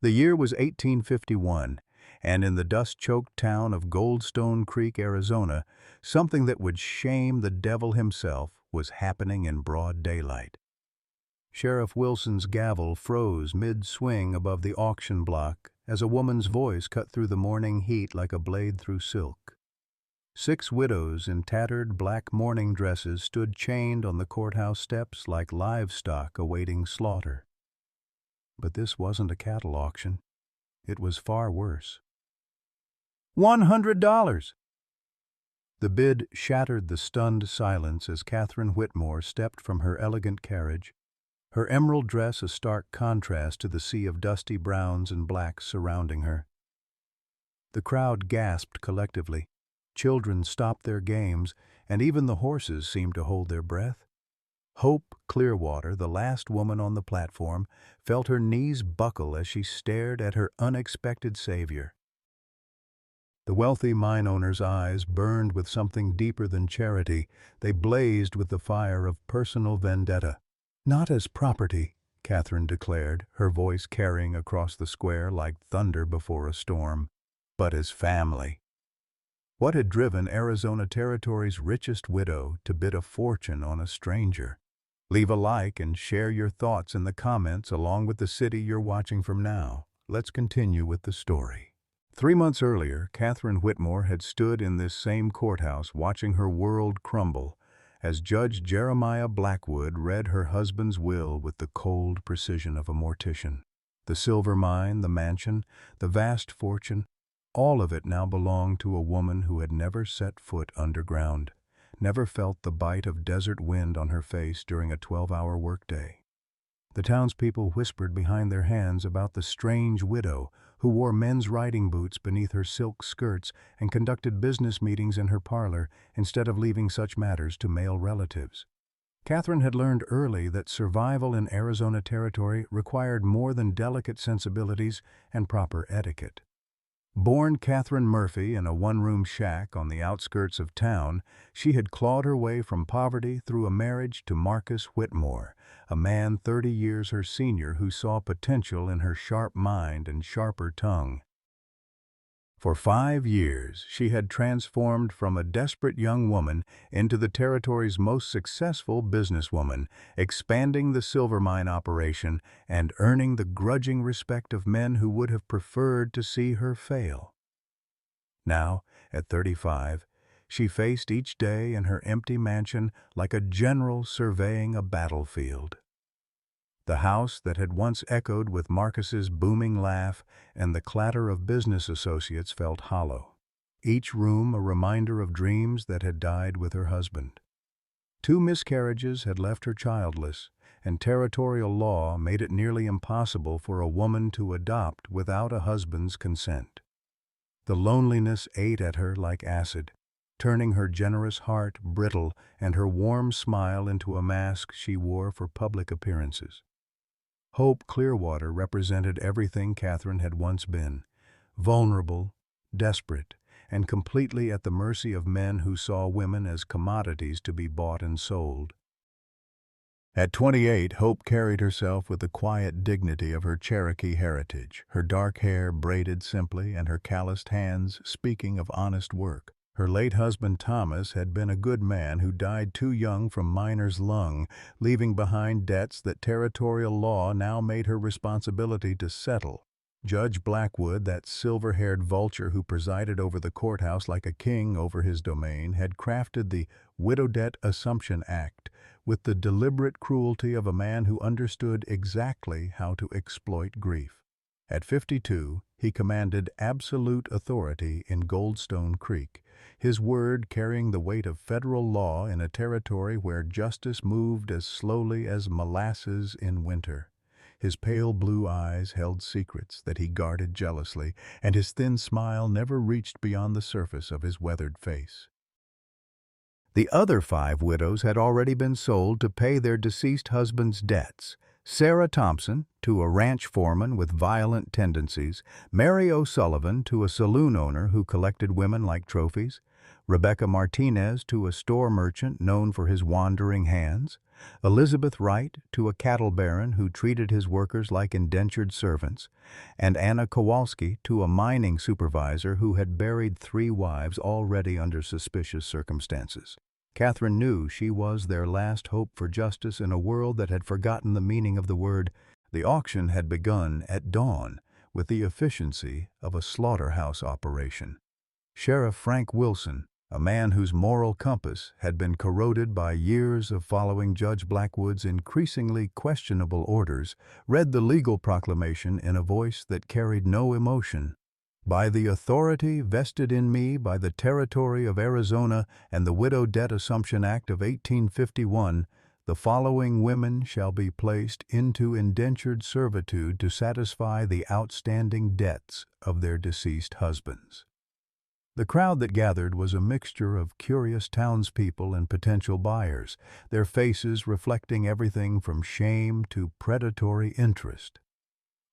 The year was 1851, and in the dust-choked town of Goldstone Creek, Arizona, something that would shame the devil himself was happening in broad daylight. Sheriff Wilson's gavel froze mid-swing above the auction block as a woman's voice cut through the morning heat like a blade through silk. 6 widows in tattered black mourning dresses stood chained on the courthouse steps like livestock awaiting slaughter. But this wasn't a cattle auction. It was far worse. $100! The bid shattered the stunned silence as Catherine Whitmore stepped from her elegant carriage, her emerald dress a stark contrast to the sea of dusty browns and blacks surrounding her. The crowd gasped collectively. Children stopped their games, and even the horses seemed to hold their breath. Hope Clearwater, the last woman on the platform, felt her knees buckle as she stared at her unexpected savior. The wealthy mine owner's eyes burned with something deeper than charity. They blazed with the fire of personal vendetta. "Not as property," Catherine declared, her voice carrying across the square like thunder before a storm, "but as family." What had driven Arizona Territory's richest widow to bid a fortune on a stranger? Leave a like and share your thoughts in the comments along with the city you're watching from now. Let's continue with the story. 3 months earlier, Catherine Whitmore had stood in this same courthouse watching her world crumble as Judge Jeremiah Blackwood read her husband's will with the cold precision of a mortician. The silver mine, the mansion, the vast fortune, all of it now belonged to a woman who had never set foot underground, never felt the bite of desert wind on her face during a 12-hour workday. The townspeople whispered behind their hands about the strange widow who wore men's riding boots beneath her silk skirts and conducted business meetings in her parlor instead of leaving such matters to male relatives. Catherine had learned early that survival in Arizona Territory required more than delicate sensibilities and proper etiquette. Born Catherine Murphy in a one-room shack on the outskirts of town, she had clawed her way from poverty through a marriage to Marcus Whitmore, a man 30 years her senior who saw potential in her sharp mind and sharper tongue. For 5 years, she had transformed from a desperate young woman into the territory's most successful businesswoman, expanding the silver mine operation and earning the grudging respect of men who would have preferred to see her fail. Now, at 35, she faced each day in her empty mansion like a general surveying a battlefield. The house that had once echoed with Marcus's booming laugh and the clatter of business associates felt hollow, each room a reminder of dreams that had died with her husband. 2 miscarriages had left her childless, and territorial law made it nearly impossible for a woman to adopt without a husband's consent. The loneliness ate at her like acid, turning her generous heart brittle and her warm smile into a mask she wore for public appearances. Hope Clearwater represented everything Catherine had once been: vulnerable, desperate, and completely at the mercy of men who saw women as commodities to be bought and sold. At 28, Hope carried herself with the quiet dignity of her Cherokee heritage, her dark hair braided simply and her calloused hands speaking of honest work. Her late husband Thomas had been a good man who died too young from miner's lung, leaving behind debts that territorial law now made her responsibility to settle. Judge Blackwood, that silver-haired vulture who presided over the courthouse like a king over his domain, had crafted the Widow Debt Assumption Act with the deliberate cruelty of a man who understood exactly how to exploit grief. At 52, he commanded absolute authority in Goldstone Creek, his word carrying the weight of federal law in a territory where justice moved as slowly as molasses in winter. His pale blue eyes held secrets that he guarded jealously, and his thin smile never reached beyond the surface of his weathered face. The other 5 widows had already been sold to pay their deceased husbands' debts. Sarah Thompson, to a ranch foreman with violent tendencies, Mary O'Sullivan to a saloon owner who collected women like trophies, Rebecca Martinez to a store merchant known for his wandering hands, Elizabeth Wright to a cattle baron who treated his workers like indentured servants, and Anna Kowalski to a mining supervisor who had buried 3 wives already under suspicious circumstances. Catherine knew she was their last hope for justice in a world that had forgotten the meaning of the word. The auction had begun at dawn with the efficiency of a slaughterhouse operation. Sheriff Frank Wilson, a man whose moral compass had been corroded by years of following Judge Blackwood's increasingly questionable orders, read the legal proclamation in a voice that carried no emotion. By the authority vested in me by the Territory of Arizona and the Widow Debt Assumption Act of 1851, the following women shall be placed into indentured servitude to satisfy the outstanding debts of their deceased husbands. The crowd that gathered was a mixture of curious townspeople and potential buyers, their faces reflecting everything from shame to predatory interest.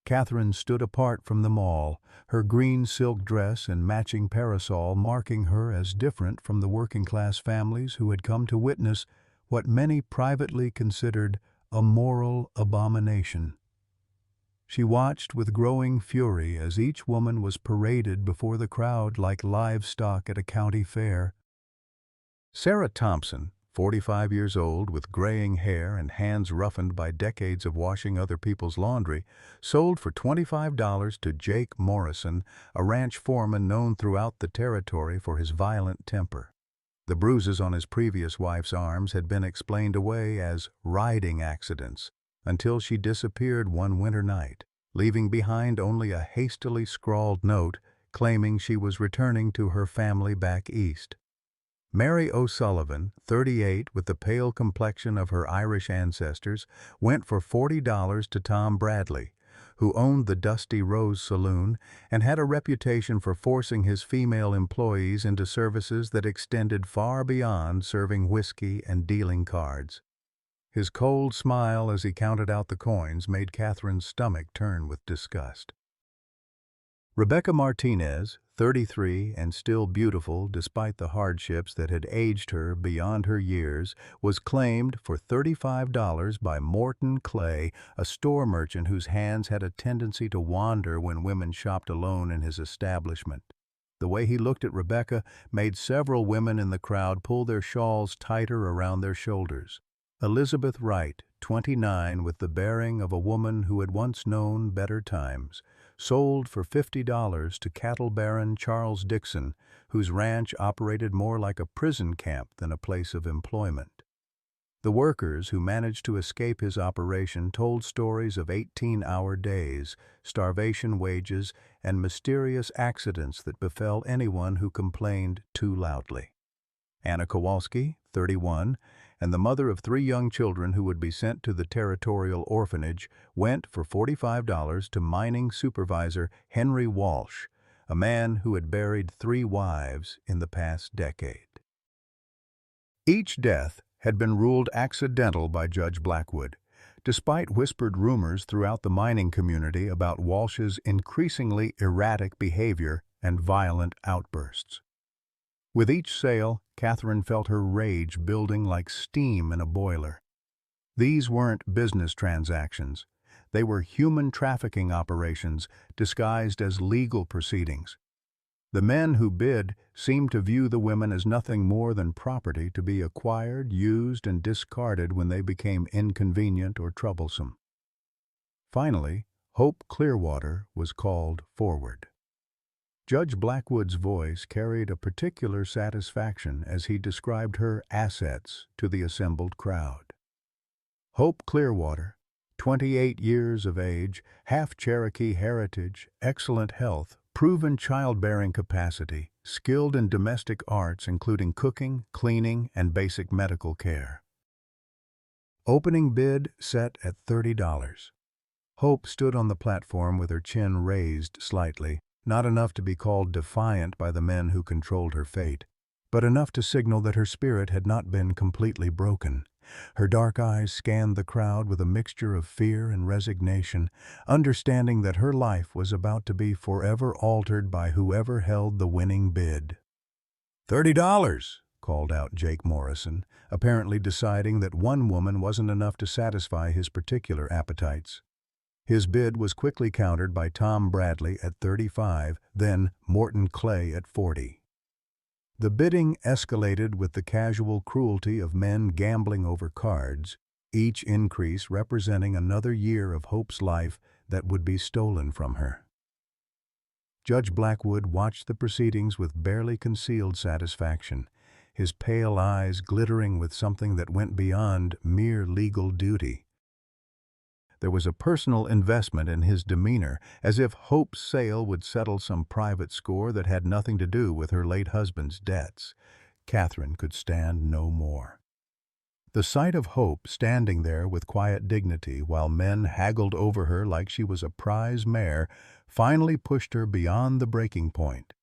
Catherine stood apart from them all, her green silk dress and matching parasol marking her as different from the working-class families who had come to witness what many privately considered a moral abomination. She watched with growing fury as each woman was paraded before the crowd like livestock at a county fair. Sarah Thompson, 45 years old, with graying hair and hands roughened by decades of washing other people's laundry, sold for $25 to Jake Morrison, a ranch foreman known throughout the territory for his violent temper. The bruises on his previous wife's arms had been explained away as riding accidents, until she disappeared one winter night, leaving behind only a hastily scrawled note claiming she was returning to her family back east. Mary O'Sullivan, 38, with the pale complexion of her Irish ancestors, went for $40 to Tom Bradley, who owned the Dusty Rose Saloon and had a reputation for forcing his female employees into services that extended far beyond serving whiskey and dealing cards. His cold smile as he counted out the coins made Catherine's stomach turn with disgust. Rebecca Martinez, 33 and still beautiful despite the hardships that had aged her beyond her years, was claimed for $35 by Morton Clay, a store merchant whose hands had a tendency to wander when women shopped alone in his establishment. The way he looked at Rebecca made several women in the crowd pull their shawls tighter around their shoulders. Elizabeth Wright, 29, with the bearing of a woman who had once known better times, sold for $50 to cattle baron Charles Dixon, whose ranch operated more like a prison camp than a place of employment. The workers who managed to escape his operation told stories of 18-hour days, starvation wages, and mysterious accidents that befell anyone who complained too loudly. Anna Kowalski, 31, and the mother of 3 young children who would be sent to the territorial orphanage, went for $45 to mining supervisor Henry Walsh, a man who had buried 3 wives in the past decade. Each death had been ruled accidental by Judge Blackwood, despite whispered rumors throughout the mining community about Walsh's increasingly erratic behavior and violent outbursts. With each sale, Catherine felt her rage building like steam in a boiler. These weren't business transactions. They were human trafficking operations disguised as legal proceedings. The men who bid seemed to view the women as nothing more than property to be acquired, used, and discarded when they became inconvenient or troublesome. Finally, Hope Clearwater was called forward. Judge Blackwood's voice carried a particular satisfaction as he described her assets to the assembled crowd. Hope Clearwater, 28 years of age, half Cherokee heritage, excellent health, proven childbearing capacity, skilled in domestic arts including cooking, cleaning, and basic medical care. Opening bid set at $30. Hope stood on the platform with her chin raised slightly, not enough to be called defiant by the men who controlled her fate, but enough to signal that her spirit had not been completely broken. Her dark eyes scanned the crowd with a mixture of fear and resignation, understanding that her life was about to be forever altered by whoever held the winning bid. $30, called out Jake Morrison, apparently deciding that one woman wasn't enough to satisfy his particular appetites. His bid was quickly countered by Tom Bradley at 35, then Morton Clay at 40. The bidding escalated with the casual cruelty of men gambling over cards, each increase representing another year of Hope's life that would be stolen from her. Judge Blackwood watched the proceedings with barely concealed satisfaction, his pale eyes glittering with something that went beyond mere legal duty. There was a personal investment in his demeanor, as if Hope's sale would settle some private score that had nothing to do with her late husband's debts. Catherine could stand no more. The sight of Hope standing there with quiet dignity while men haggled over her like she was a prize mare finally pushed her beyond the breaking point.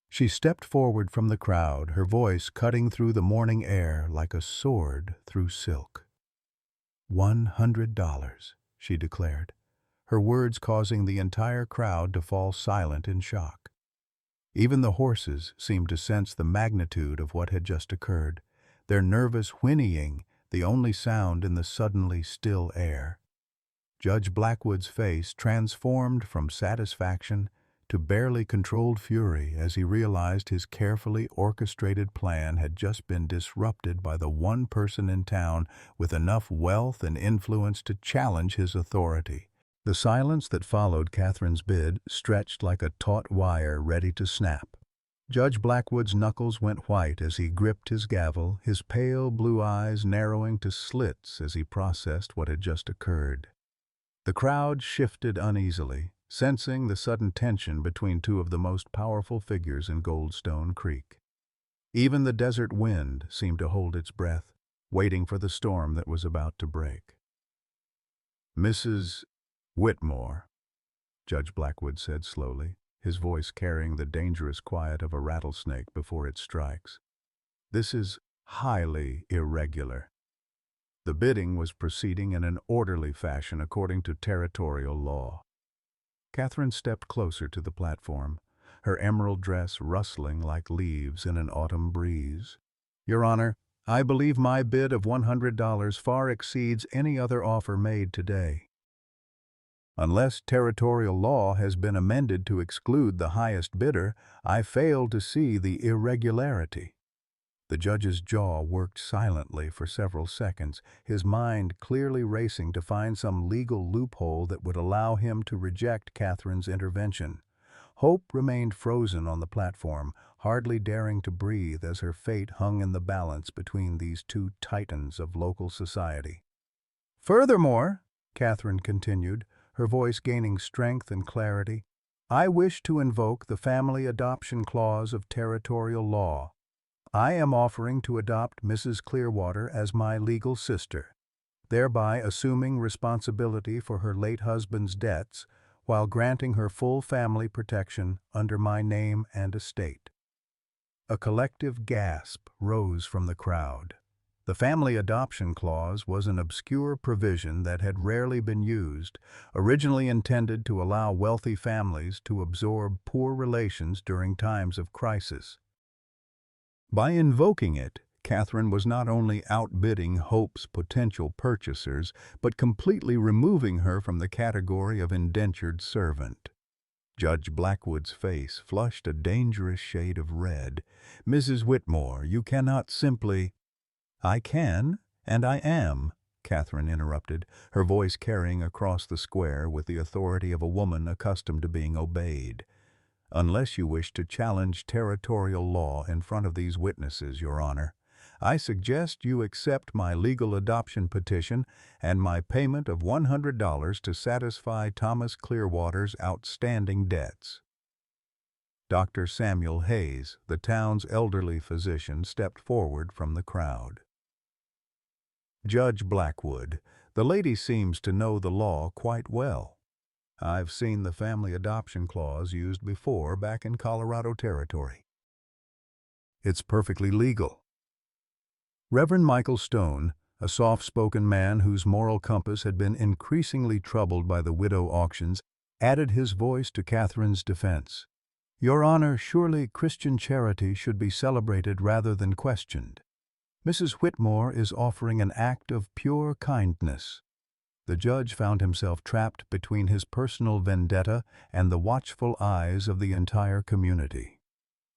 She stepped forward from the crowd, her voice cutting through the morning air like a sword through silk. $100, she declared, her words causing the entire crowd to fall silent in shock. Even the horses seemed to sense the magnitude of what had just occurred, their nervous whinnying the only sound in the suddenly still air. Judge Blackwood's face transformed from satisfaction to barely controlled fury as he realized his carefully orchestrated plan had just been disrupted by the one person in town with enough wealth and influence to challenge his authority. The silence that followed Catherine's bid stretched like a taut wire ready to snap. Judge Blackwood's knuckles went white as he gripped his gavel, his pale blue eyes narrowing to slits as he processed what had just occurred. The crowd shifted uneasily, sensing the sudden tension between two of the most powerful figures in Goldstone Creek. Even the desert wind seemed to hold its breath, waiting for the storm that was about to break. "Mrs. Whitmore," Judge Blackwood said slowly, his voice carrying the dangerous quiet of a rattlesnake before it strikes. "This is highly irregular." The bidding was proceeding in an orderly fashion according to territorial law. Catherine stepped closer to the platform, her emerald dress rustling like leaves in an autumn breeze. "Your Honor, I believe my bid of $100 far exceeds any other offer made today. Unless territorial law has been amended to exclude the highest bidder, I fail to see the irregularity." The judge's jaw worked silently for several seconds, his mind clearly racing to find some legal loophole that would allow him to reject Catherine's intervention. Hope remained frozen on the platform, hardly daring to breathe as her fate hung in the balance between these two titans of local society. "Furthermore," Catherine continued, her voice gaining strength and clarity, "I wish to invoke the family adoption clause of territorial law. I am offering to adopt Mrs. Clearwater as my legal sister, thereby assuming responsibility for her late husband's debts while granting her full family protection under my name and estate." A collective gasp rose from the crowd. The family adoption clause was an obscure provision that had rarely been used, originally intended to allow wealthy families to absorb poor relations during times of crisis. By invoking it, Catherine was not only outbidding Hope's potential purchasers, but completely removing her from the category of indentured servant. Judge Blackwood's face flushed a dangerous shade of red. "Mrs. Whitmore, you cannot simply—" "I can, and I am," Catherine interrupted, her voice carrying across the square with the authority of a woman accustomed to being obeyed. "Unless you wish to challenge territorial law in front of these witnesses, Your Honor, I suggest you accept my legal adoption petition and my payment of $100 to satisfy Thomas Clearwater's outstanding debts." Dr. Samuel Hayes, the town's elderly physician, stepped forward from the crowd. "Judge Blackwood, the lady seems to know the law quite well. I've seen the family adoption clause used before back in Colorado Territory. It's perfectly legal." Reverend Michael Stone, a soft-spoken man whose moral compass had been increasingly troubled by the widow auctions, added his voice to Catherine's defense. Your Honor, surely Christian charity should be celebrated rather than questioned. Mrs. Whitmore is offering an act of pure kindness. The judge found himself trapped between his personal vendetta and the watchful eyes of the entire community.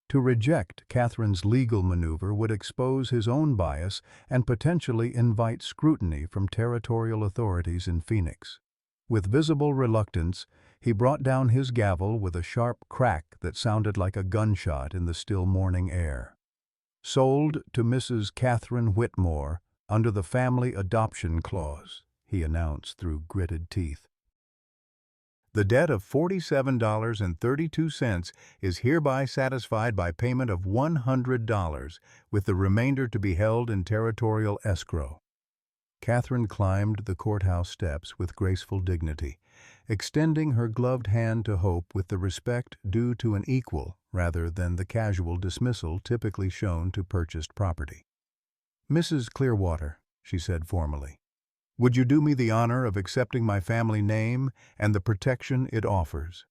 To reject Catherine's legal maneuver would expose his own bias and potentially invite scrutiny from territorial authorities in Phoenix. With visible reluctance, he brought down his gavel with a sharp crack that sounded like a gunshot in the still morning air. Sold to Mrs. Catherine Whitmore under the family adoption clause, he announced through gritted teeth. The debt of $47.32 is hereby satisfied by payment of $100, with the remainder to be held in territorial escrow. Catherine climbed the courthouse steps with graceful dignity, extending her gloved hand to Hope with the respect due to an equal rather than the casual dismissal typically shown to purchased property. "Mrs. Clearwater," she said formally, "would you do me the honor of accepting my family name and the protection it offers?"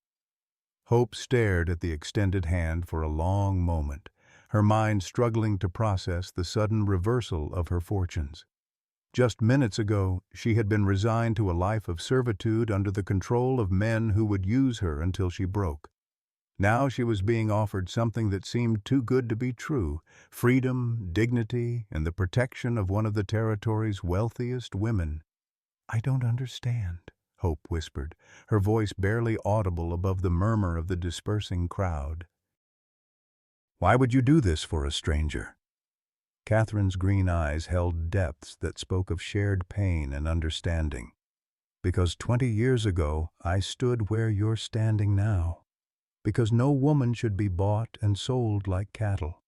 Hope stared at the extended hand for a long moment, her mind struggling to process the sudden reversal of her fortunes. Just minutes ago, she had been resigned to a life of servitude under the control of men who would use her until she broke. Now she was being offered something that seemed too good to be true: freedom, dignity, and the protection of one of the territory's wealthiest women. "I don't understand," Hope whispered, her voice barely audible above the murmur of the dispersing crowd. "Why would you do this for a stranger?" Catherine's green eyes held depths that spoke of shared pain and understanding. "Because 20 years ago I stood where you're standing now. Because no woman should be bought and sold like cattle.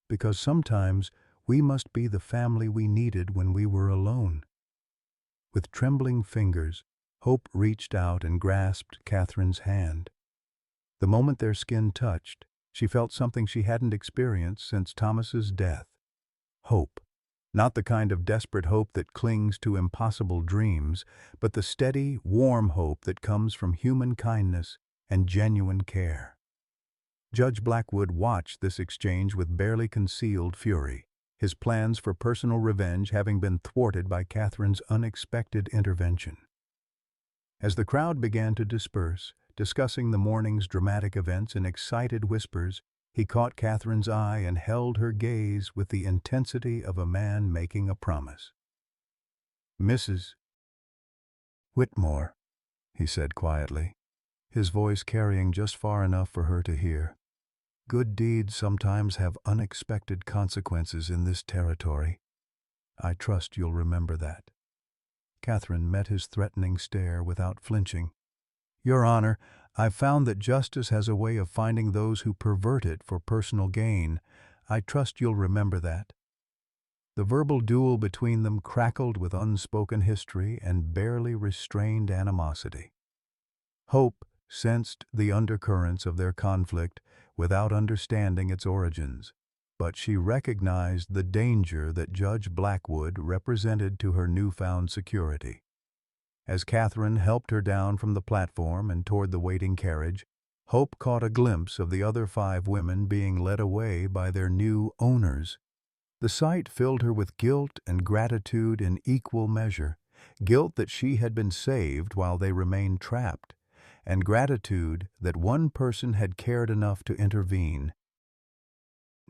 Because sometimes we must be the family we needed when we were alone." With trembling fingers, Hope reached out and grasped Catherine's hand. The moment their skin touched, she felt something she hadn't experienced since Thomas's death. Hope. Not the kind of desperate hope that clings to impossible dreams, but the steady, warm hope that comes from human kindness and genuine care. Judge Blackwood watched this exchange with barely concealed fury, his plans for personal revenge having been thwarted by Catherine's unexpected intervention. As the crowd began to disperse, discussing the morning's dramatic events in excited whispers, he caught Catherine's eye and held her gaze with the intensity of a man making a promise. "Mrs. Whitmore," he said quietly, his voice carrying just far enough for her to hear. "Good deeds sometimes have unexpected consequences in this territory. I trust you'll remember that." Catherine met his threatening stare without flinching. "Your Honor, I've found that justice has a way of finding those who pervert it for personal gain. I trust you'll remember that." The verbal duel between them crackled with unspoken history and barely restrained animosity. Hope sensed the undercurrents of their conflict without understanding its origins, but she recognized the danger that Judge Blackwood represented to her newfound security. As Catherine helped her down from the platform and toward the waiting carriage, Hope caught a glimpse of the other 5 women being led away by their new owners. The sight filled her with guilt and gratitude in equal measure, guilt that she had been saved while they remained trapped, and gratitude that one person had cared enough to intervene.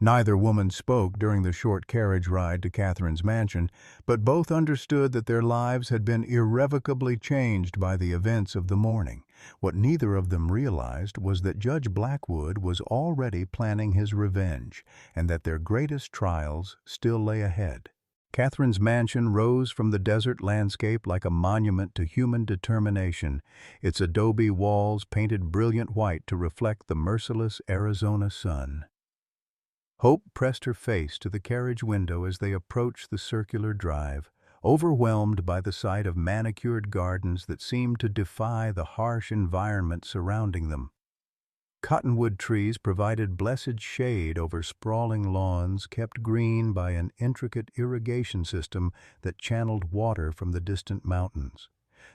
Neither woman spoke during the short carriage ride to Catherine's mansion, but both understood that their lives had been irrevocably changed by the events of the morning. What neither of them realized was that Judge Blackwood was already planning his revenge, and that their greatest trials still lay ahead. Catherine's mansion rose from the desert landscape like a monument to human determination, its adobe walls painted brilliant white to reflect the merciless Arizona sun. Hope pressed her face to the carriage window as they approached the circular drive, overwhelmed by the sight of manicured gardens that seemed to defy the harsh environment surrounding them. Cottonwood trees provided blessed shade over sprawling lawns kept green by an intricate irrigation system that channeled water from the distant mountains.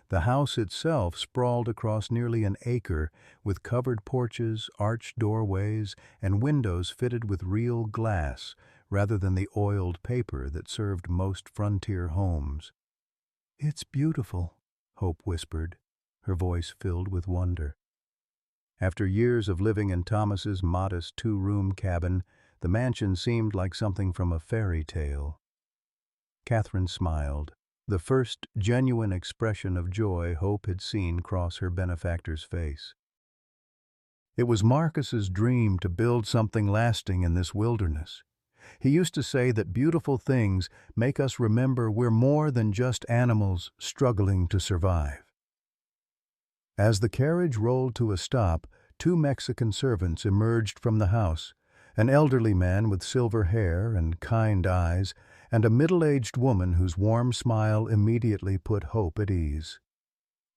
The house itself sprawled across nearly an acre, with covered porches, arched doorways, and windows fitted with real glass rather than the oiled paper that served most frontier homes. "It's beautiful," Hope whispered, her voice filled with wonder. After years of living in Thomas's modest two-room cabin, the mansion seemed like something from a fairy tale. Catherine smiled, the first genuine expression of joy Hope had seen cross her benefactor's face. It was Marcus's dream to build something lasting in this wilderness. He used to say that beautiful things make us remember we're more than just animals struggling to survive. As the carriage rolled to a stop, two Mexican servants emerged from the house, an elderly man with silver hair and kind eyes, and a middle-aged woman whose warm smile immediately put Hope at ease.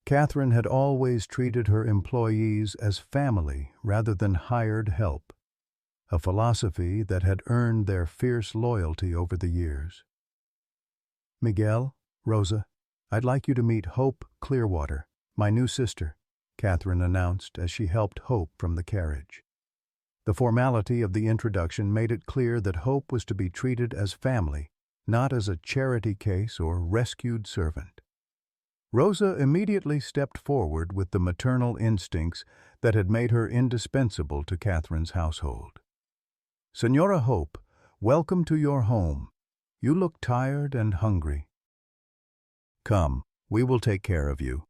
Catherine had always treated her employees as family rather than hired help, a philosophy that had earned their fierce loyalty over the years. "Miguel, Rosa, I'd like you to meet Hope Clearwater, my new sister," Catherine announced as she helped Hope from the carriage. The formality of the introduction made it clear that Hope was to be treated as family, not as a charity case or rescued servant. Rosa immediately stepped forward with the maternal instincts that had made her indispensable to Catherine's household. "Senora Hope, welcome to your home. You look tired and hungry. Come, we will take care of you."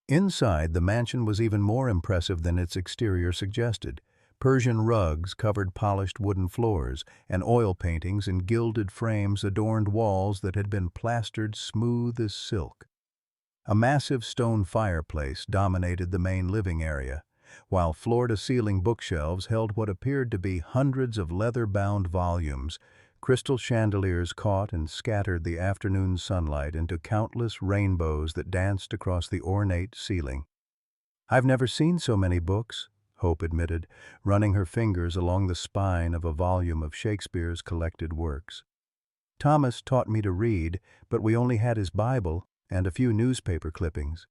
Inside, the mansion was even more impressive than its exterior suggested. Persian rugs covered polished wooden floors, and oil paintings in gilded frames adorned walls that had been plastered smooth as silk. A massive stone fireplace dominated the main living area, while floor-to-ceiling bookshelves held what appeared to be hundreds of leather-bound volumes. Crystal chandeliers caught and scattered the afternoon sunlight into countless rainbows that danced across the ornate ceiling. "I've never seen so many books," Hope admitted, running her fingers along the spine of a volume of Shakespeare's collected works. "Thomas taught me to read, but we only had his Bible and a few newspaper clippings."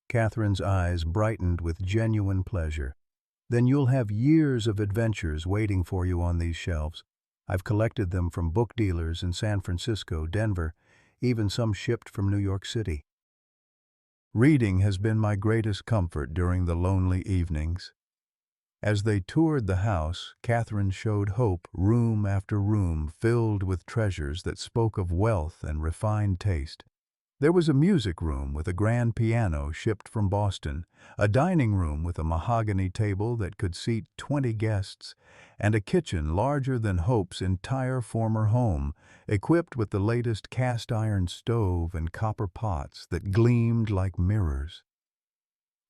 Catherine's eyes brightened with genuine pleasure. "Then you'll have years of adventures waiting for you on these shelves. I've collected them from book dealers in San Francisco, Denver, even some shipped from New York City. Reading has been my greatest comfort during the lonely evenings." As they toured the house, Catherine showed Hope room after room filled with treasures that spoke of wealth and refined taste. There was a music room with a grand piano shipped from Boston, a dining room with a mahogany table that could seat 20 guests, and a kitchen larger than Hope's entire former home, equipped with the latest cast-iron stove and copper pots that gleamed like mirrors.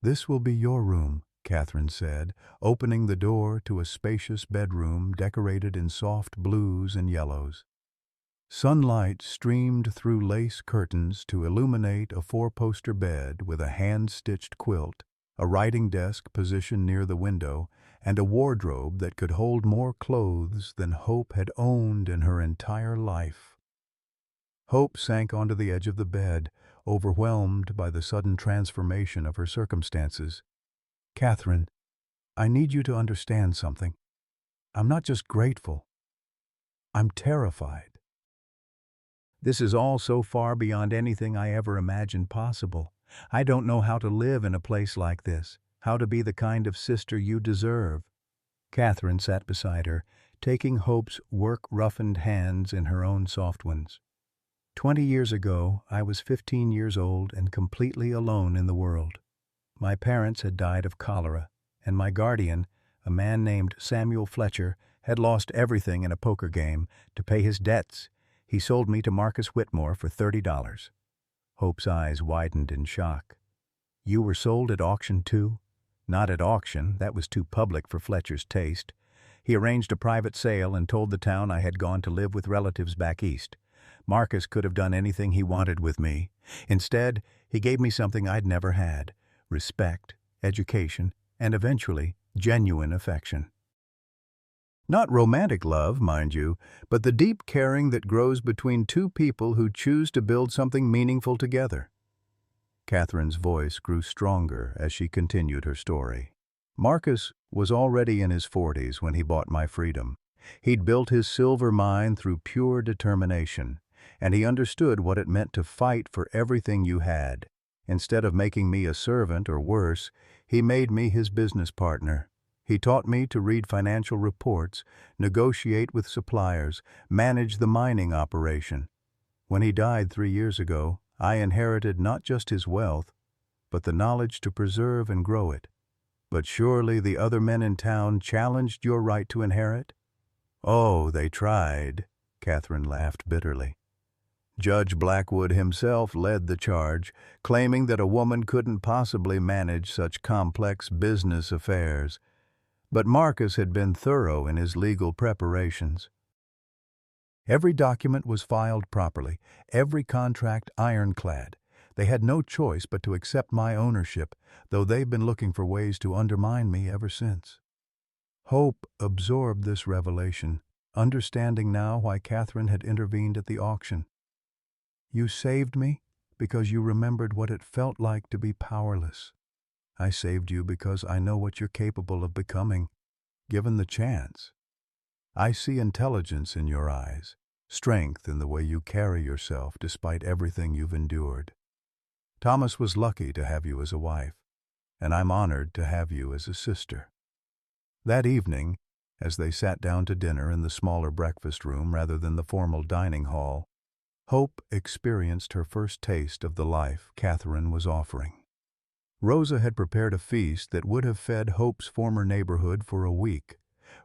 "This will be your room," Catherine said, opening the door to a spacious bedroom decorated in soft blues and yellows. Sunlight streamed through lace curtains to illuminate a four-poster bed with a hand-stitched quilt, a writing desk positioned near the window, and a wardrobe that could hold more clothes than Hope had owned in her entire life. Hope sank onto the edge of the bed, overwhelmed by the sudden transformation of her circumstances. "Catherine, I need you to understand something. I'm not just grateful. I'm terrified. This is all so far beyond anything I ever imagined possible. I don't know how to live in a place like this, how to be the kind of sister you deserve." Catherine sat beside her, taking Hope's work-roughened hands in her own soft ones. 20 years ago, I was 15 years old and completely alone in the world. My parents had died of cholera, and my guardian, a man named Samuel Fletcher, had lost everything in a poker game. To pay his debts, he sold me to Marcus Whitmore for $30. Hope's eyes widened in shock. "You were sold at auction too?" "Not at auction, that was too public for Fletcher's taste. He arranged a private sale and told the town I had gone to live with relatives back east. Marcus could have done anything he wanted with me. Instead, he gave me something I'd never had: respect, education, and eventually, genuine affection. Not romantic love, mind you, but the deep caring that grows between two people who choose to build something meaningful together." Catherine's voice grew stronger as she continued her story. Marcus was already in his 40s when he bought my freedom. He'd built his silver mine through pure determination, and he understood what it meant to fight for everything you had. Instead of making me a servant or worse, he made me his business partner. He taught me to read financial reports, negotiate with suppliers, manage the mining operation. When he died 3 years ago, I inherited not just his wealth, but the knowledge to preserve and grow it. But surely the other men in town challenged your right to inherit? Oh, they tried, Catherine laughed bitterly. Judge Blackwood himself led the charge, claiming that a woman couldn't possibly manage such complex business affairs. But Marcus had been thorough in his legal preparations. Every document was filed properly, every contract ironclad. They had no choice but to accept my ownership, though they've been looking for ways to undermine me ever since. Hope absorbed this revelation, understanding now why Catherine had intervened at the auction. You saved me because you remembered what it felt like to be powerless. I saved you because I know what you're capable of becoming, given the chance. I see intelligence in your eyes, strength in the way you carry yourself despite everything you've endured. Thomas was lucky to have you as a wife, and I'm honored to have you as a sister. That evening, as they sat down to dinner in the smaller breakfast room rather than the formal dining hall, Hope experienced her first taste of the life Catherine was offering. Rosa had prepared a feast that would have fed Hope's former neighborhood for a week.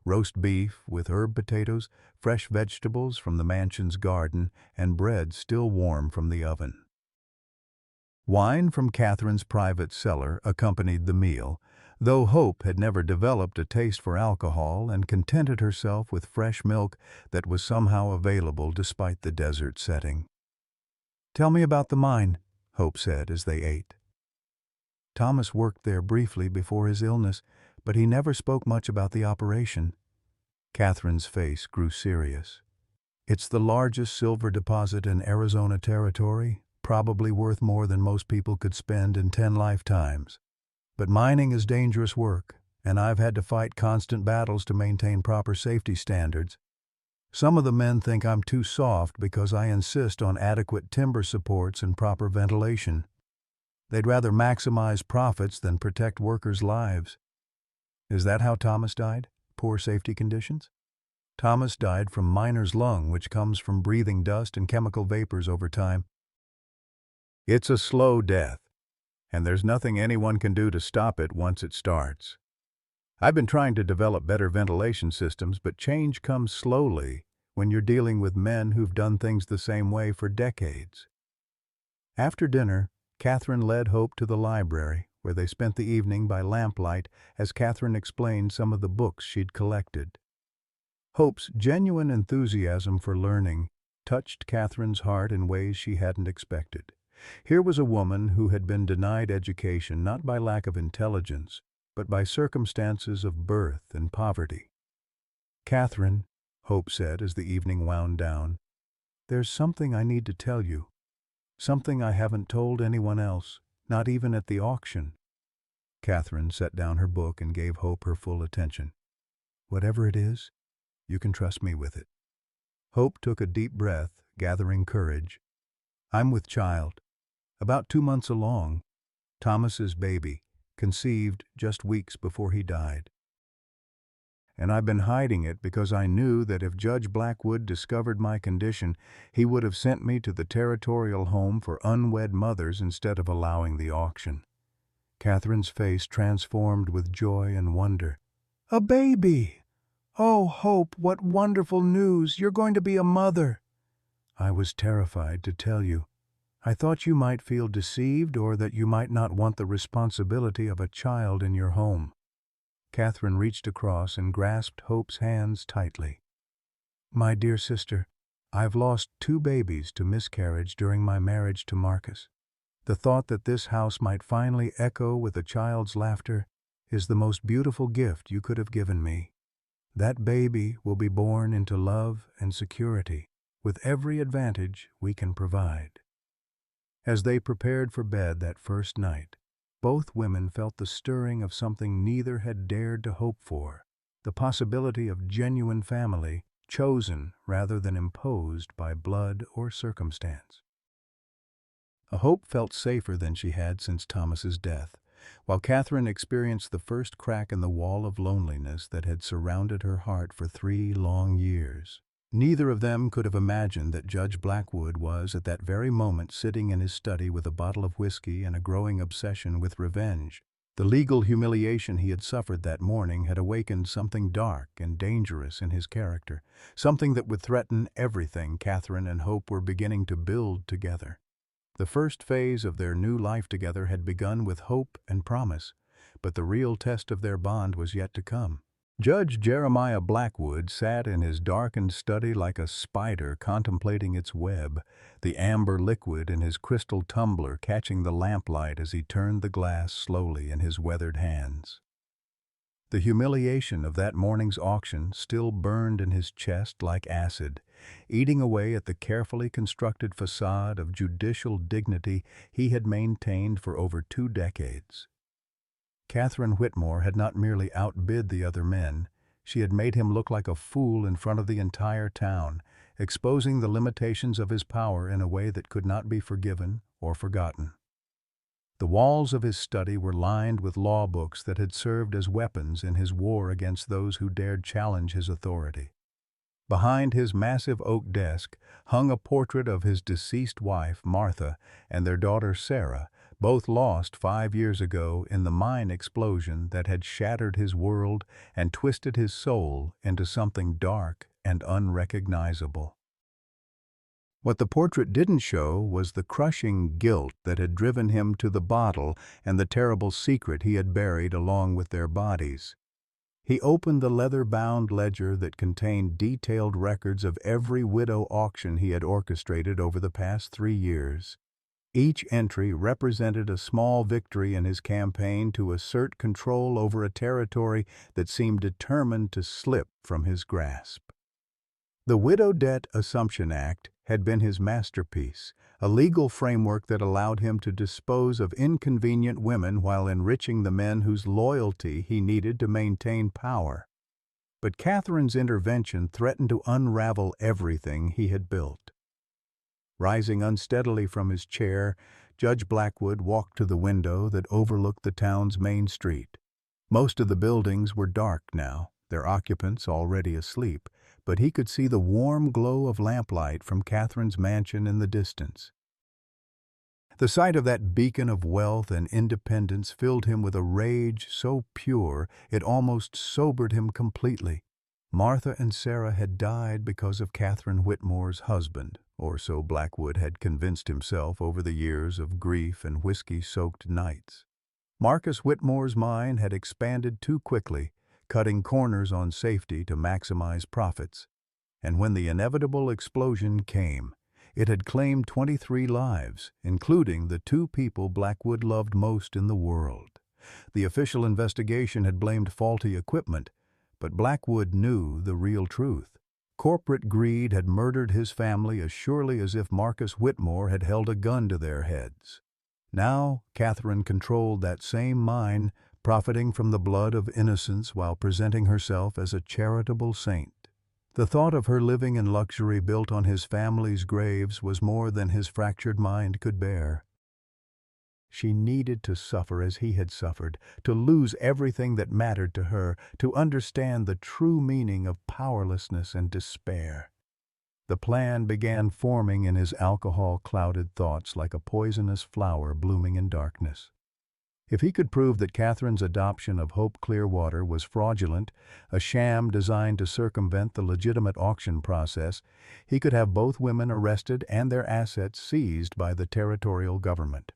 Roast beef with herb potatoes, fresh vegetables from the mansion's garden, and bread still warm from the oven. Wine from Catherine's private cellar accompanied the meal, though Hope had never developed a taste for alcohol and contented herself with fresh milk that was somehow available despite the desert setting. "Tell me about the mine," Hope said as they ate. Thomas worked there briefly before his illness, but he never spoke much about the operation. Catherine's face grew serious. "It's the largest silver deposit in Arizona territory, probably worth more than most people could spend in 10 lifetimes. But mining is dangerous work, and I've had to fight constant battles to maintain proper safety standards. Some of the men think I'm too soft because I insist on adequate timber supports and proper ventilation. They'd rather maximize profits than protect workers' lives." "Is that how Thomas died? Poor safety conditions?" "Thomas died from miner's lung, which comes from breathing dust and chemical vapors over time. It's a slow death, and there's nothing anyone can do to stop it once it starts. I've been trying to develop better ventilation systems, but change comes slowly when you're dealing with men who've done things the same way for decades." After dinner, Catherine led Hope to the library, where they spent the evening by lamplight as Catherine explained some of the books she'd collected. Hope's genuine enthusiasm for learning touched Catherine's heart in ways she hadn't expected. Here was a woman who had been denied education not by lack of intelligence, but by circumstances of birth and poverty. "Catherine," Hope said as the evening wound down, "there's something I need to tell you. Something I haven't told anyone else, not even at the auction." Catherine set down her book and gave Hope her full attention. "Whatever it is, you can trust me with it." Hope took a deep breath, gathering courage. "I'm with child, about 2 months along, Thomas's baby, conceived just weeks before he died. And I've been hiding it because I knew that if Judge Blackwood discovered my condition, he would have sent me to the territorial home for unwed mothers instead of allowing the auction." Catherine's face transformed with joy and wonder. "A baby! Oh, Hope, what wonderful news! You're going to be a mother!" "I was terrified to tell you. I thought you might feel deceived or that you might not want the responsibility of a child in your home." Catherine reached across and grasped Hope's hands tightly. "My dear sister, I've lost 2 babies to miscarriage during my marriage to Marcus. The thought that this house might finally echo with a child's laughter is the most beautiful gift you could have given me. That baby will be born into love and security, with every advantage we can provide." As they prepared for bed that first night, both women felt the stirring of something neither had dared to hope for, the possibility of genuine family, chosen rather than imposed by blood or circumstance. A hope felt safer than she had since Thomas's death, while Catherine experienced the first crack in the wall of loneliness that had surrounded her heart for 3 long years. Neither of them could have imagined that Judge Blackwood was at that very moment sitting in his study with a bottle of whiskey and a growing obsession with revenge. The legal humiliation he had suffered that morning had awakened something dark and dangerous in his character, something that would threaten everything Catherine and Hope were beginning to build together. The first phase of their new life together had begun with hope and promise, but the real test of their bond was yet to come. Judge Jeremiah Blackwood sat in his darkened study like a spider contemplating its web, the amber liquid in his crystal tumbler catching the lamplight as he turned the glass slowly in his weathered hands. The humiliation of that morning's auction still burned in his chest like acid, eating away at the carefully constructed facade of judicial dignity he had maintained for over 2 decades. Catherine Whitmore had not merely outbid the other men, she had made him look like a fool in front of the entire town, exposing the limitations of his power in a way that could not be forgiven or forgotten. The walls of his study were lined with law books that had served as weapons in his war against those who dared challenge his authority. Behind his massive oak desk hung a portrait of his deceased wife, Martha, and their daughter, Sarah, both lost 5 years ago in the mine explosion that had shattered his world and twisted his soul into something dark and unrecognizable. What the portrait didn't show was the crushing guilt that had driven him to the bottle and the terrible secret he had buried along with their bodies. He opened the leather-bound ledger that contained detailed records of every widow auction he had orchestrated over the past 3 years. Each entry represented a small victory in his campaign to assert control over a territory that seemed determined to slip from his grasp. The Widow Debt Assumption Act had been his masterpiece, a legal framework that allowed him to dispose of inconvenient women while enriching the men whose loyalty he needed to maintain power. But Catherine's intervention threatened to unravel everything he had built. Rising unsteadily from his chair, Judge Blackwood walked to the window that overlooked the town's main street. Most of the buildings were dark now, their occupants already asleep, but he could see the warm glow of lamplight from Catherine's mansion in the distance. The sight of that beacon of wealth and independence filled him with a rage so pure it almost sobered him completely. Martha and Sarah had died because of Catherine Whitmore's husband, or so Blackwood had convinced himself over the years of grief and whiskey-soaked nights. Marcus Whitmore's mind had expanded too quickly, cutting corners on safety to maximize profits. And when the inevitable explosion came, it had claimed 23 lives, including the 2 people Blackwood loved most in the world. The official investigation had blamed faulty equipment, but Blackwood knew the real truth. Corporate greed had murdered his family as surely as if Marcus Whitmore had held a gun to their heads. Now Catherine controlled that same mine, profiting from the blood of innocence while presenting herself as a charitable saint. The thought of her living in luxury built on his family's graves was more than his fractured mind could bear. She needed to suffer as he had suffered, to lose everything that mattered to her, to understand the true meaning of powerlessness and despair. The plan began forming in his alcohol-clouded thoughts like a poisonous flower blooming in darkness. If he could prove that Catherine's adoption of Hope Clearwater was fraudulent, a sham designed to circumvent the legitimate auction process, he could have both women arrested and their assets seized by the territorial government.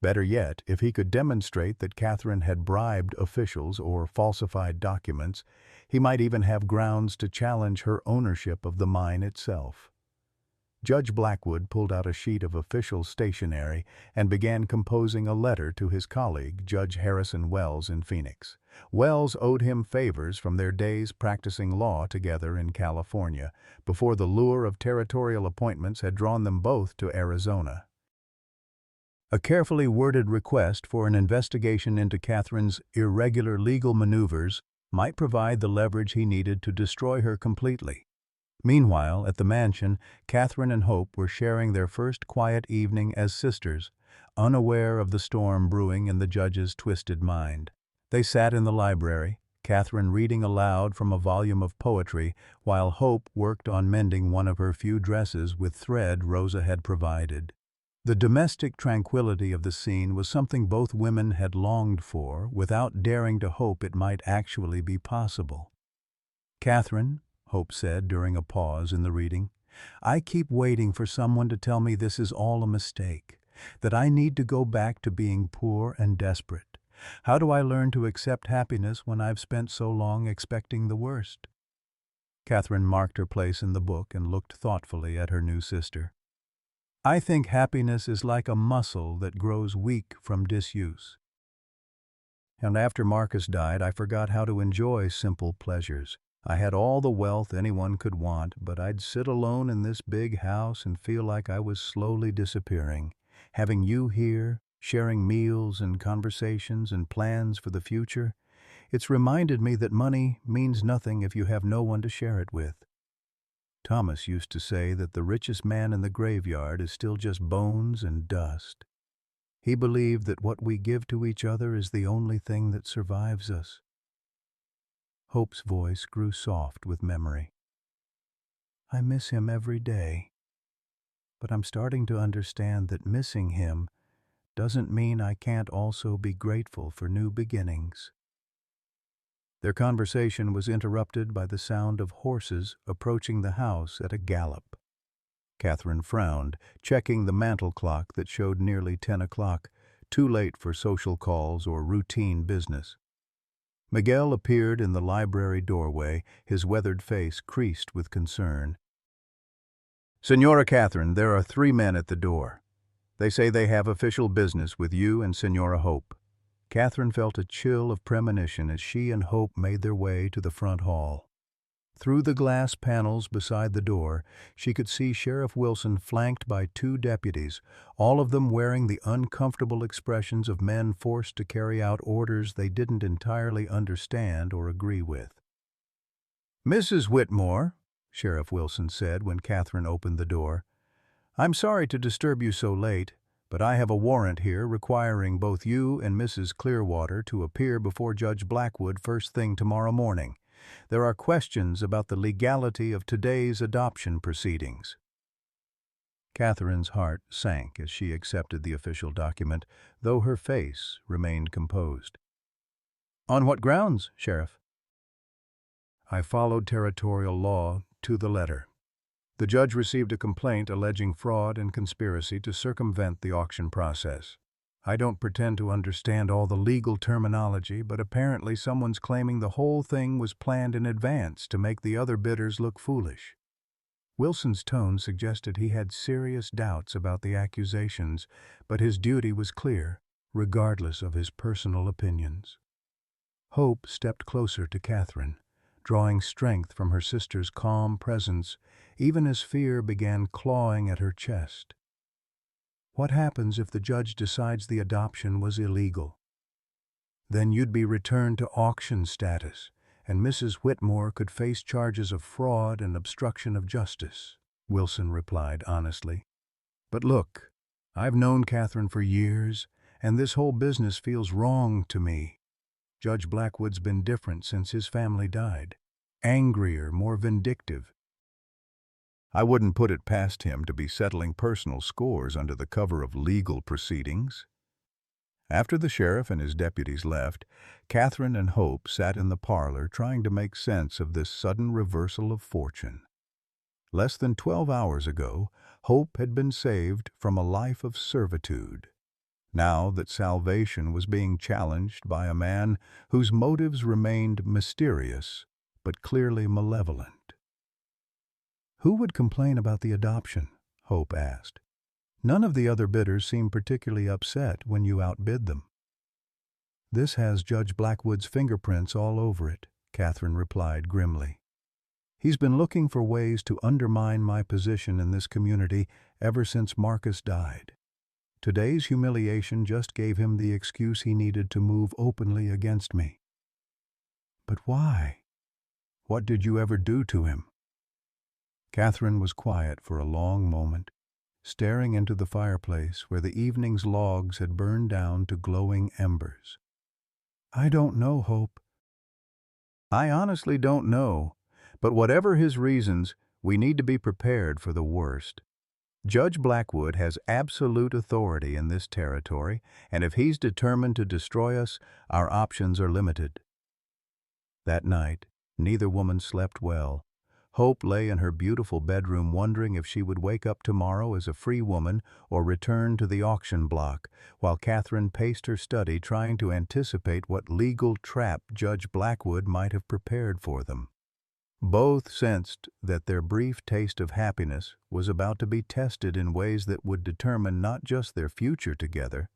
Better yet, if he could demonstrate that Catherine had bribed officials or falsified documents, he might even have grounds to challenge her ownership of the mine itself. Judge Blackwood pulled out a sheet of official stationery and began composing a letter to his colleague, Judge Harrison Wells in Phoenix. Wells owed him favors from their days practicing law together in California, before the lure of territorial appointments had drawn them both to Arizona. A carefully worded request for an investigation into Catherine's irregular legal maneuvers might provide the leverage he needed to destroy her completely. Meanwhile, at the mansion, Catherine and Hope were sharing their first quiet evening as sisters, unaware of the storm brewing in the judge's twisted mind. They sat in the library, Catherine reading aloud from a volume of poetry, while Hope worked on mending one of her few dresses with thread Rosa had provided. The domestic tranquility of the scene was something both women had longed for, without daring to hope it might actually be possible. "Catherine," Hope said during a pause in the reading, "I keep waiting for someone to tell me this is all a mistake, that I need to go back to being poor and desperate. How do I learn to accept happiness when I've spent so long expecting the worst?" Catherine marked her place in the book and looked thoughtfully at her new sister. "I think happiness is like a muscle that grows weak from disuse. And after Marcus died, I forgot how to enjoy simple pleasures. I had all the wealth anyone could want, but I'd sit alone in this big house and feel like I was slowly disappearing. Having you here, sharing meals and conversations and plans for the future, it's reminded me that money means nothing if you have no one to share it with. Thomas used to say that the richest man in the graveyard is still just bones and dust. He believed that what we give to each other is the only thing that survives us." Hope's voice grew soft with memory. "I miss him every day, but I'm starting to understand that missing him doesn't mean I can't also be grateful for new beginnings." Their conversation was interrupted by the sound of horses approaching the house at a gallop. Catherine frowned, checking the mantel clock that showed nearly 10 o'clock, too late for social calls or routine business. Miguel appeared in the library doorway, his weathered face creased with concern. "Senora Catherine, there are 3 men at the door. They say they have official business with you and Senora Hope." Catherine felt a chill of premonition as she and Hope made their way to the front hall. Through the glass panels beside the door, she could see Sheriff Wilson flanked by 2 deputies, all of them wearing the uncomfortable expressions of men forced to carry out orders they didn't entirely understand or agree with. "Mrs. Whitmore," Sheriff Wilson said when Catherine opened the door, "I'm sorry to disturb you so late, but I have a warrant here requiring both you and Mrs. Clearwater to appear before Judge Blackwood first thing tomorrow morning. There are questions about the legality of today's adoption proceedings." Catherine's heart sank as she accepted the official document, though her face remained composed. "On what grounds, Sheriff?" "I followed territorial law to the letter. The judge received a complaint alleging fraud and conspiracy to circumvent the auction process. I don't pretend to understand all the legal terminology, but apparently someone's claiming the whole thing was planned in advance to make the other bidders look foolish." Wilson's tone suggested he had serious doubts about the accusations, but his duty was clear, regardless of his personal opinions. Hope stepped closer to Catherine, drawing strength from her sister's calm presence, even as fear began clawing at her chest. "What happens if the judge decides the adoption was illegal?" "Then you'd be returned to auction status, and Mrs. Whitmore could face charges of fraud and obstruction of justice," Wilson replied honestly. "But look, I've known Catherine for years, and this whole business feels wrong to me. Judge Blackwood's been different since his family died. Angrier, more vindictive. I wouldn't put it past him to be settling personal scores under the cover of legal proceedings." After the sheriff and his deputies left, Catherine and Hope sat in the parlor trying to make sense of this sudden reversal of fortune. Less than 12 hours ago, Hope had been saved from a life of servitude. Now that salvation was being challenged by a man whose motives remained mysterious but clearly malevolent. "Who would complain about the adoption?" Hope asked. "None of the other bidders seem particularly upset when you outbid them." "This has Judge Blackwood's fingerprints all over it," Catherine replied grimly. "He's been looking for ways to undermine my position in this community ever since Marcus died. Today's humiliation just gave him the excuse he needed to move openly against me. But why? What did you ever do to him? Catherine was quiet for a long moment, staring into the fireplace where the evening's logs had burned down to glowing embers. I don't know, Hope. I honestly don't know, but whatever his reasons, we need to be prepared for the worst. Judge Blackwood has absolute authority in this territory, and if he's determined to destroy us, our options are limited. That night, neither woman slept well. Hope lay in her beautiful bedroom wondering if she would wake up tomorrow as a free woman or return to the auction block, while Catherine paced her study trying to anticipate what legal trap Judge Blackwood might have prepared for them. Both sensed that their brief taste of happiness was about to be tested in ways that would determine not just their future together,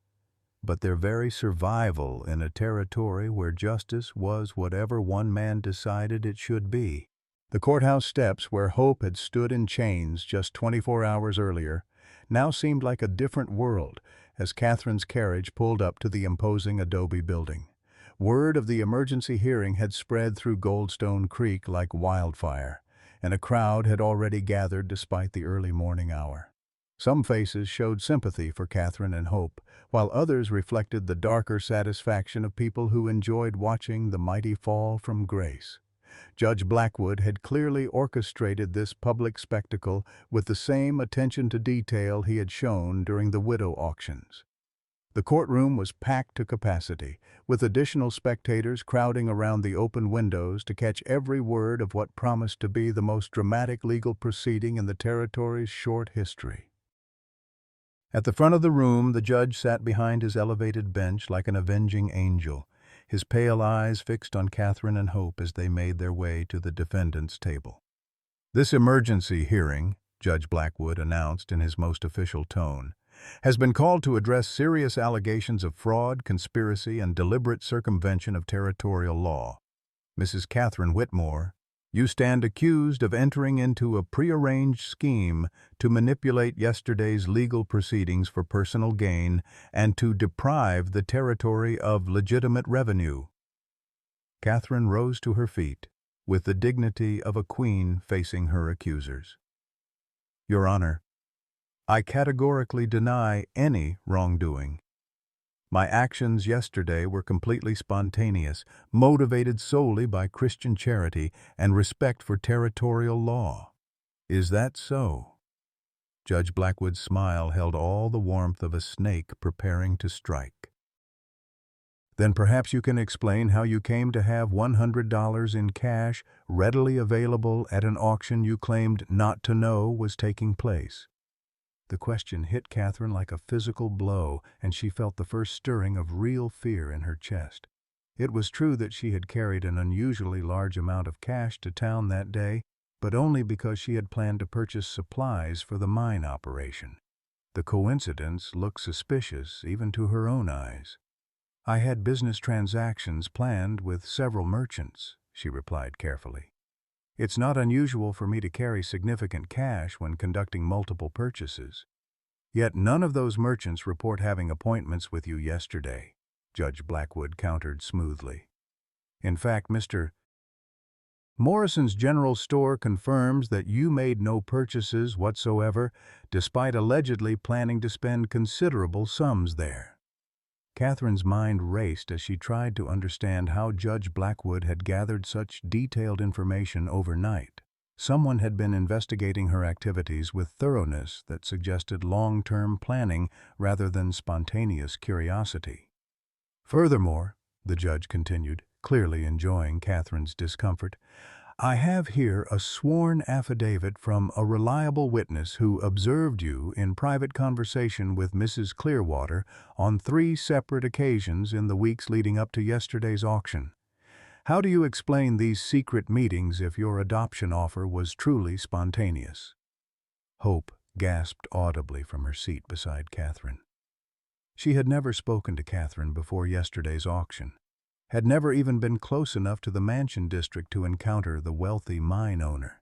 but their very survival in a territory where justice was whatever one man decided it should be. The courthouse steps where Hope had stood in chains just 24 hours earlier now seemed like a different world as Catherine's carriage pulled up to the imposing adobe building. Word of the emergency hearing had spread through Goldstone Creek like wildfire, and a crowd had already gathered despite the early morning hour. Some faces showed sympathy for Catherine and Hope, while others reflected the darker satisfaction of people who enjoyed watching the mighty fall from grace. Judge Blackwood had clearly orchestrated this public spectacle with the same attention to detail he had shown during the widow auctions. The courtroom was packed to capacity, with additional spectators crowding around the open windows to catch every word of what promised to be the most dramatic legal proceeding in the territory's short history. At the front of the room, the judge sat behind his elevated bench like an avenging angel, his pale eyes fixed on Catherine and Hope as they made their way to the defendant's table. This emergency hearing, Judge Blackwood announced in his most official tone, has been called to address serious allegations of fraud, conspiracy, and deliberate circumvention of territorial law. Mrs. Catherine Whitmore, you stand accused of entering into a prearranged scheme to manipulate yesterday's legal proceedings for personal gain and to deprive the territory of legitimate revenue. Catherine rose to her feet, with the dignity of a queen facing her accusers. Your Honor, I categorically deny any wrongdoing. My actions yesterday were completely spontaneous, motivated solely by Christian charity and respect for territorial law. Is that so? Judge Blackwood's smile held all the warmth of a snake preparing to strike. Then perhaps you can explain how you came to have $100 in cash readily available at an auction you claimed not to know was taking place. The question hit Catherine like a physical blow, and she felt the first stirring of real fear in her chest. It was true that she had carried an unusually large amount of cash to town that day, but only because she had planned to purchase supplies for the mine operation. The coincidence looked suspicious even to her own eyes. I had business transactions planned with several merchants, she replied carefully. It's not unusual for me to carry significant cash when conducting multiple purchases. Yet none of those merchants report having appointments with you yesterday, Judge Blackwood countered smoothly. In fact, Mr. Morrison's General Store confirms that you made no purchases whatsoever, despite allegedly planning to spend considerable sums there. Catherine's mind raced as she tried to understand how Judge Blackwood had gathered such detailed information overnight. Someone had been investigating her activities with thoroughness that suggested long-term planning rather than spontaneous curiosity. Furthermore, the judge continued, clearly enjoying Catherine's discomfort, I have here a sworn affidavit from a reliable witness who observed you in private conversation with Mrs. Clearwater on 3 separate occasions in the weeks leading up to yesterday's auction. How do you explain these secret meetings if your adoption offer was truly spontaneous? Hope gasped audibly from her seat beside Catherine. She had never spoken to Catherine before yesterday's auction, had never even been close enough to the Mansion District to encounter the wealthy mine owner.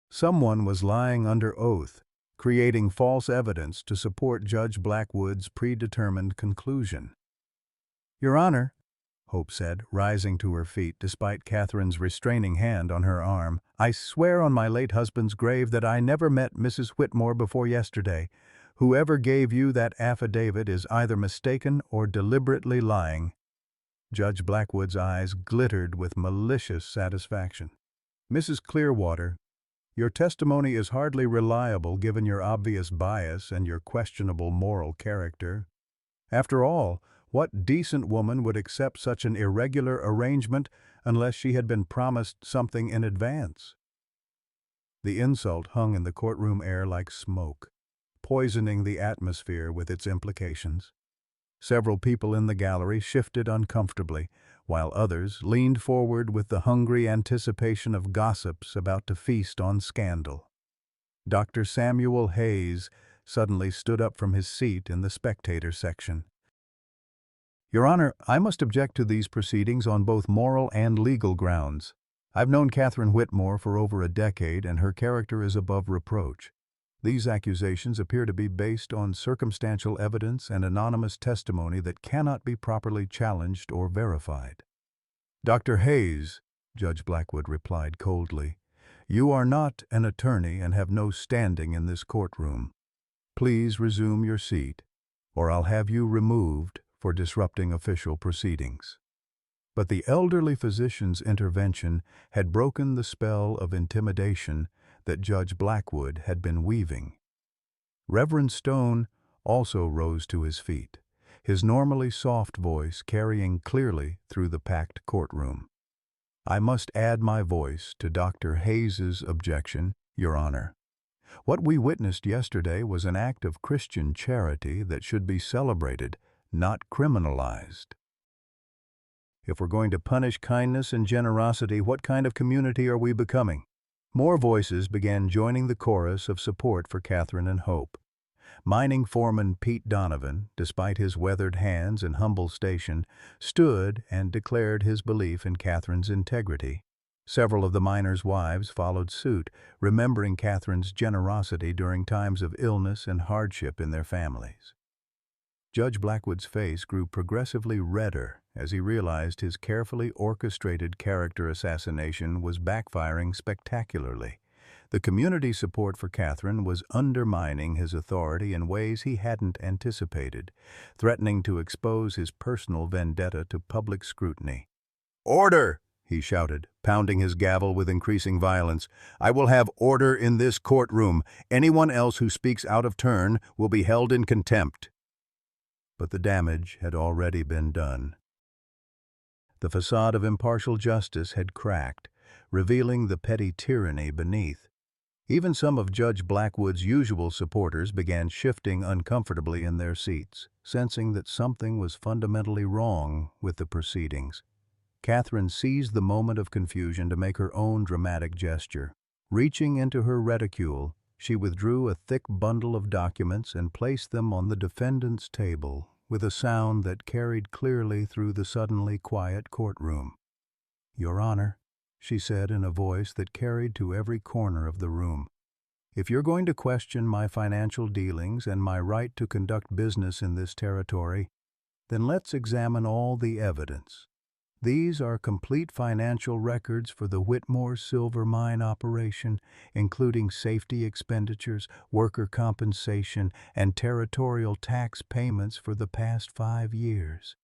Someone was lying under oath, creating false evidence to support Judge Blackwood's predetermined conclusion. "Your Honor," Hope said, rising to her feet despite Catherine's restraining hand on her arm, "I swear on my late husband's grave that I never met Mrs. Whitmore before yesterday. Whoever gave you that affidavit is either mistaken or deliberately lying." Judge Blackwood's eyes glittered with malicious satisfaction. "Mrs. Clearwater, your testimony is hardly reliable given your obvious bias and your questionable moral character. After all, what decent woman would accept such an irregular arrangement unless she had been promised something in advance?" The insult hung in the courtroom air like smoke, poisoning the atmosphere with its implications. Several people in the gallery shifted uncomfortably, while others leaned forward with the hungry anticipation of gossips about to feast on scandal. Dr. Samuel Hayes suddenly stood up from his seat in the spectator section. "Your Honor, I must object to these proceedings on both moral and legal grounds. I've known Catherine Whitmore for over a decade, and her character is above reproach. These accusations appear to be based on circumstantial evidence and anonymous testimony that cannot be properly challenged or verified." "Dr. Hayes," Judge Blackwood replied coldly, "you are not an attorney and have no standing in this courtroom. Please resume your seat, or I'll have you removed for disrupting official proceedings." But the elderly physician's intervention had broken the spell of intimidation that Judge Blackwood had been weaving. Reverend Stone also rose to his feet, his normally soft voice carrying clearly through the packed courtroom. "I must add my voice to Dr. Hayes's objection, Your Honor. What we witnessed yesterday was an act of Christian charity that should be celebrated, not criminalized. If we're going to punish kindness and generosity, what kind of community are we becoming?" More voices began joining the chorus of support for Catherine and Hope. Mining foreman Pete Donovan, despite his weathered hands and humble station, stood and declared his belief in Catherine's integrity. Several of the miners' wives followed suit, remembering Catherine's generosity during times of illness and hardship in their families. Judge Blackwood's face grew progressively redder as he realized his carefully orchestrated character assassination was backfiring spectacularly. The community's support for Catherine was undermining his authority in ways he hadn't anticipated, threatening to expose his personal vendetta to public scrutiny. "Order!" he shouted, pounding his gavel with increasing violence. "I will have order in this courtroom. Anyone else who speaks out of turn will be held in contempt." But the damage had already been done. The facade of impartial justice had cracked, revealing the petty tyranny beneath. Even some of Judge Blackwood's usual supporters began shifting uncomfortably in their seats, sensing that something was fundamentally wrong with the proceedings. Catherine seized the moment of confusion to make her own dramatic gesture. Reaching into her reticule, she withdrew a thick bundle of documents and placed them on the defendant's table with a sound that carried clearly through the suddenly quiet courtroom. "Your Honor," she said in a voice that carried to every corner of the room, "if you're going to question my financial dealings and my right to conduct business in this territory, then let's examine all the evidence. These are complete financial records for the Whitmore silver mine operation, including safety expenditures, worker compensation, and territorial tax payments for the past 5 years.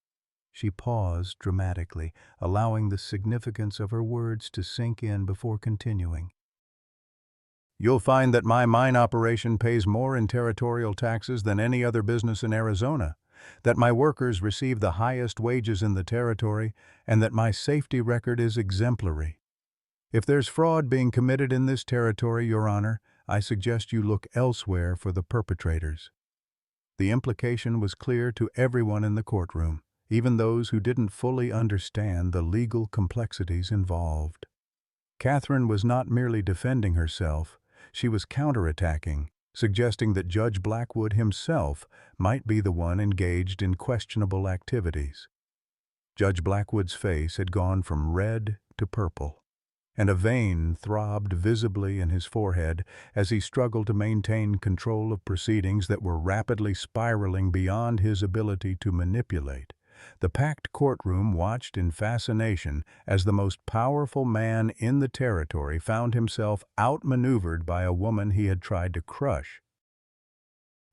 She paused dramatically, allowing the significance of her words to sink in before continuing. "You'll find that my mine operation pays more in territorial taxes than any other business in Arizona, that my workers receive the highest wages in the territory, and that my safety record is exemplary. If there's fraud being committed in this territory, Your Honor, I suggest you look elsewhere for the perpetrators." The implication was clear to everyone in the courtroom, even those who didn't fully understand the legal complexities involved. Catherine was not merely defending herself, she was counterattacking, suggesting that Judge Blackwood himself might be the one engaged in questionable activities. Judge Blackwood's face had gone from red to purple. and a vein throbbed visibly in his forehead as he struggled to maintain control of proceedings that were rapidly spiraling beyond his ability to manipulate. The packed courtroom watched in fascination as the most powerful man in the territory found himself outmaneuvered by a woman he had tried to crush.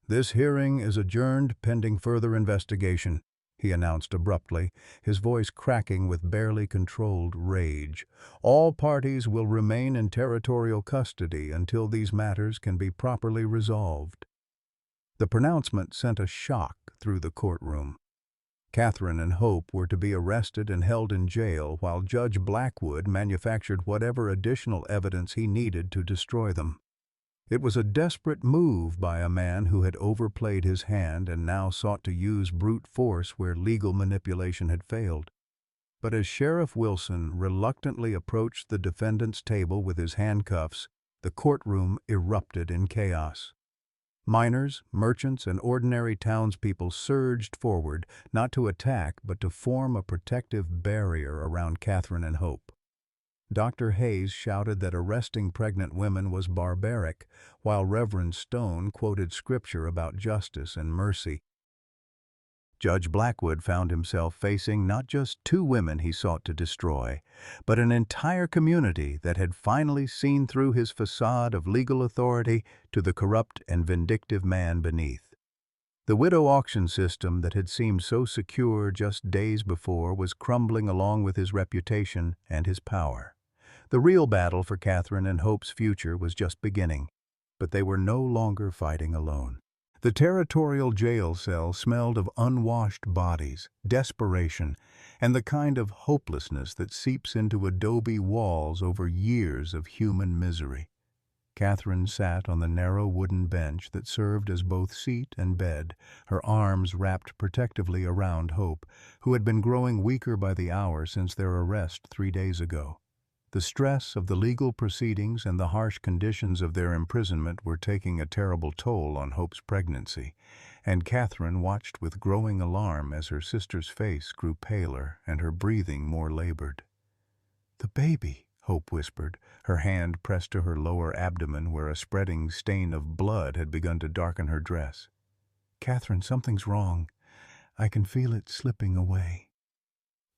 "This hearing is adjourned pending further investigation," he announced abruptly, his voice cracking with barely controlled rage. "All parties will remain in territorial custody until these matters can be properly resolved." The pronouncement sent a shock through the courtroom. Catherine and Hope were to be arrested and held in jail while Judge Blackwood manufactured whatever additional evidence he needed to destroy them. It was a desperate move by a man who had overplayed his hand and now sought to use brute force where legal manipulation had failed. But as Sheriff Wilson reluctantly approached the defendant's table with his handcuffs, the courtroom erupted in chaos. Miners, merchants, and ordinary townspeople surged forward, not to attack but to form a protective barrier around Catherine and Hope. Dr. Hayes shouted that arresting pregnant women was barbaric, while Reverend Stone quoted scripture about justice and mercy. Judge Blackwood found himself facing not just two women he sought to destroy, but an entire community that had finally seen through his facade of legal authority to the corrupt and vindictive man beneath. The widow auction system that had seemed so secure just days before was crumbling along with his reputation and his power. The real battle for Catherine and Hope's future was just beginning, but they were no longer fighting alone. The territorial jail cell smelled of unwashed bodies, desperation, and the kind of hopelessness that seeps into adobe walls over years of human misery. Catherine sat on the narrow wooden bench that served as both seat and bed, her arms wrapped protectively around Hope, who had been growing weaker by the hour since their arrest 3 days ago. The stress of the legal proceedings and the harsh conditions of their imprisonment were taking a terrible toll on Hope's pregnancy, and Catherine watched with growing alarm as her sister's face grew paler and her breathing more labored. "The baby," Hope whispered, her hand pressed to her lower abdomen where a spreading stain of blood had begun to darken her dress. "Catherine, something's wrong. I can feel it slipping away."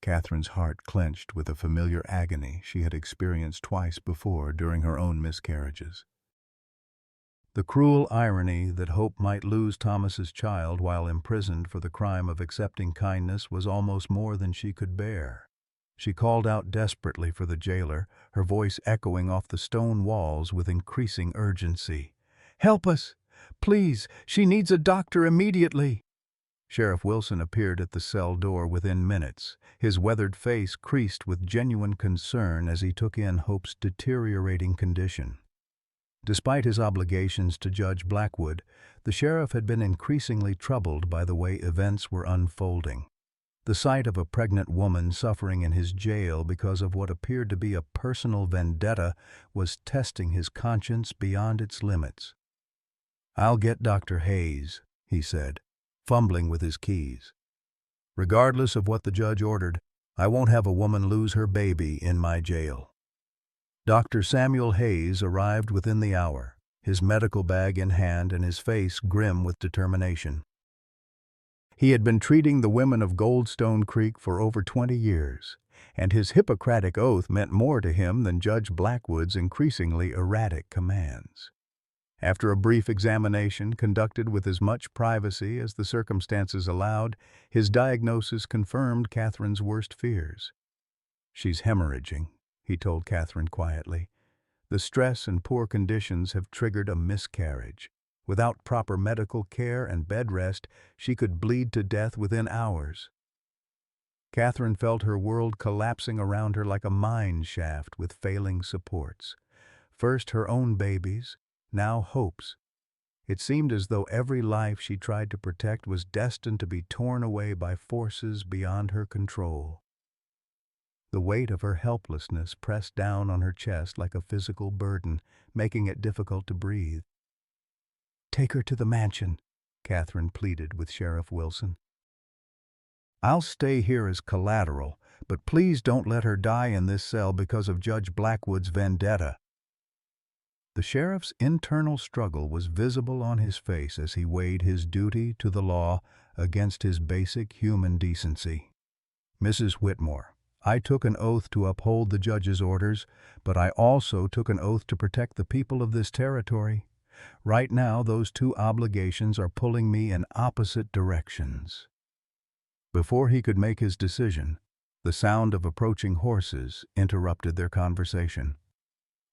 Catherine's heart clenched with a familiar agony she had experienced twice before during her own miscarriages. The cruel irony that Hope might lose Thomas's child while imprisoned for the crime of accepting kindness was almost more than she could bear. She called out desperately for the jailer, her voice echoing off the stone walls with increasing urgency. "Help us! Please! She needs a doctor immediately!" Sheriff Wilson appeared at the cell door within minutes, his weathered face creased with genuine concern as he took in Hope's deteriorating condition. Despite his obligations to Judge Blackwood, the sheriff had been increasingly troubled by the way events were unfolding. The sight of a pregnant woman suffering in his jail because of what appeared to be a personal vendetta was testing his conscience beyond its limits. "I'll get Dr. Hayes," he said, fumbling with his keys. "Regardless of what the judge ordered, I won't have a woman lose her baby in my jail." Dr. Samuel Hayes arrived within the hour, his medical bag in hand and his face grim with determination. He had been treating the women of Goldstone Creek for over 20 years, and his Hippocratic oath meant more to him than Judge Blackwood's increasingly erratic commands. After a brief examination conducted with as much privacy as the circumstances allowed, his diagnosis confirmed Catherine's worst fears. "She's hemorrhaging," he told Catherine quietly. "The stress and poor conditions have triggered a miscarriage. Without proper medical care and bed rest, she could bleed to death within hours." Catherine felt her world collapsing around her like a mine shaft with failing supports. First her own babies, now Hope's. It seemed as though every life she tried to protect was destined to be torn away by forces beyond her control. The weight of her helplessness pressed down on her chest like a physical burden, making it difficult to breathe. "Take her to the mansion," Catherine pleaded with Sheriff Wilson. "I'll stay here as collateral, but please don't let her die in this cell because of Judge Blackwood's vendetta." The sheriff's internal struggle was visible on his face as he weighed his duty to the law against his basic human decency. "Mrs. Whitmore, I took an oath to uphold the judge's orders, but I also took an oath to protect the people of this territory. Right now, those two obligations are pulling me in opposite directions." Before he could make his decision, the sound of approaching horses interrupted their conversation.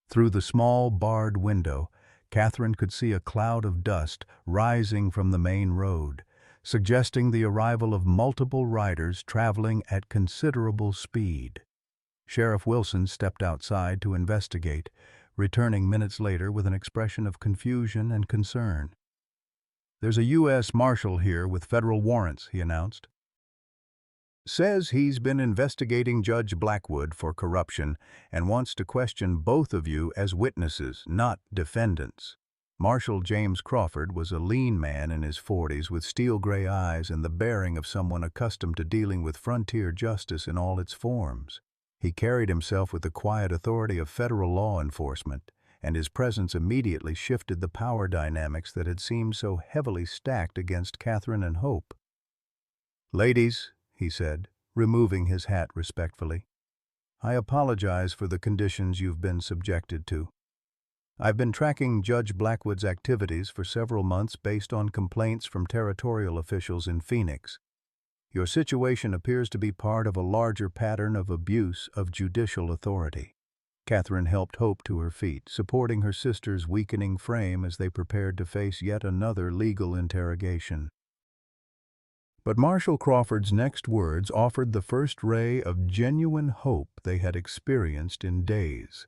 Through the small, barred window, Catherine could see a cloud of dust rising from the main road, suggesting the arrival of multiple riders traveling at considerable speed. Sheriff Wilson stepped outside to investigate, returning minutes later with an expression of confusion and concern. "There's a U.S. Marshal here with federal warrants," he announced. "Says he's been investigating Judge Blackwood for corruption and wants to question both of you as witnesses, not defendants." Marshal James Crawford was a lean man in his 40s with steel-gray eyes and the bearing of someone accustomed to dealing with frontier justice in all its forms. He carried himself with the quiet authority of federal law enforcement, and his presence immediately shifted the power dynamics that had seemed so heavily stacked against Catherine and Hope. "Ladies," he said, removing his hat respectfully, "I apologize for the conditions you've been subjected to. I've been tracking Judge Blackwood's activities for several months based on complaints from territorial officials in Phoenix. Your situation appears to be part of a larger pattern of abuse of judicial authority." Catherine helped Hope to her feet, supporting her sister's weakening frame as they prepared to face yet another legal interrogation. But Marshal Crawford's next words offered the first ray of genuine hope they had experienced in days.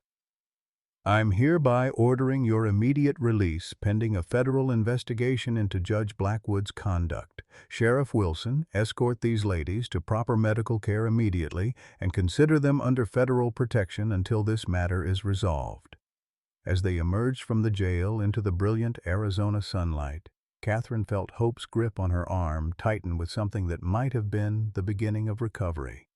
"I'm hereby ordering your immediate release pending a federal investigation into Judge Blackwood's conduct. Sheriff Wilson, escort these ladies to proper medical care immediately and consider them under federal protection until this matter is resolved." As they emerged from the jail into the brilliant Arizona sunlight, Catherine felt Hope's grip on her arm tighten with something that might have been the beginning of recovery.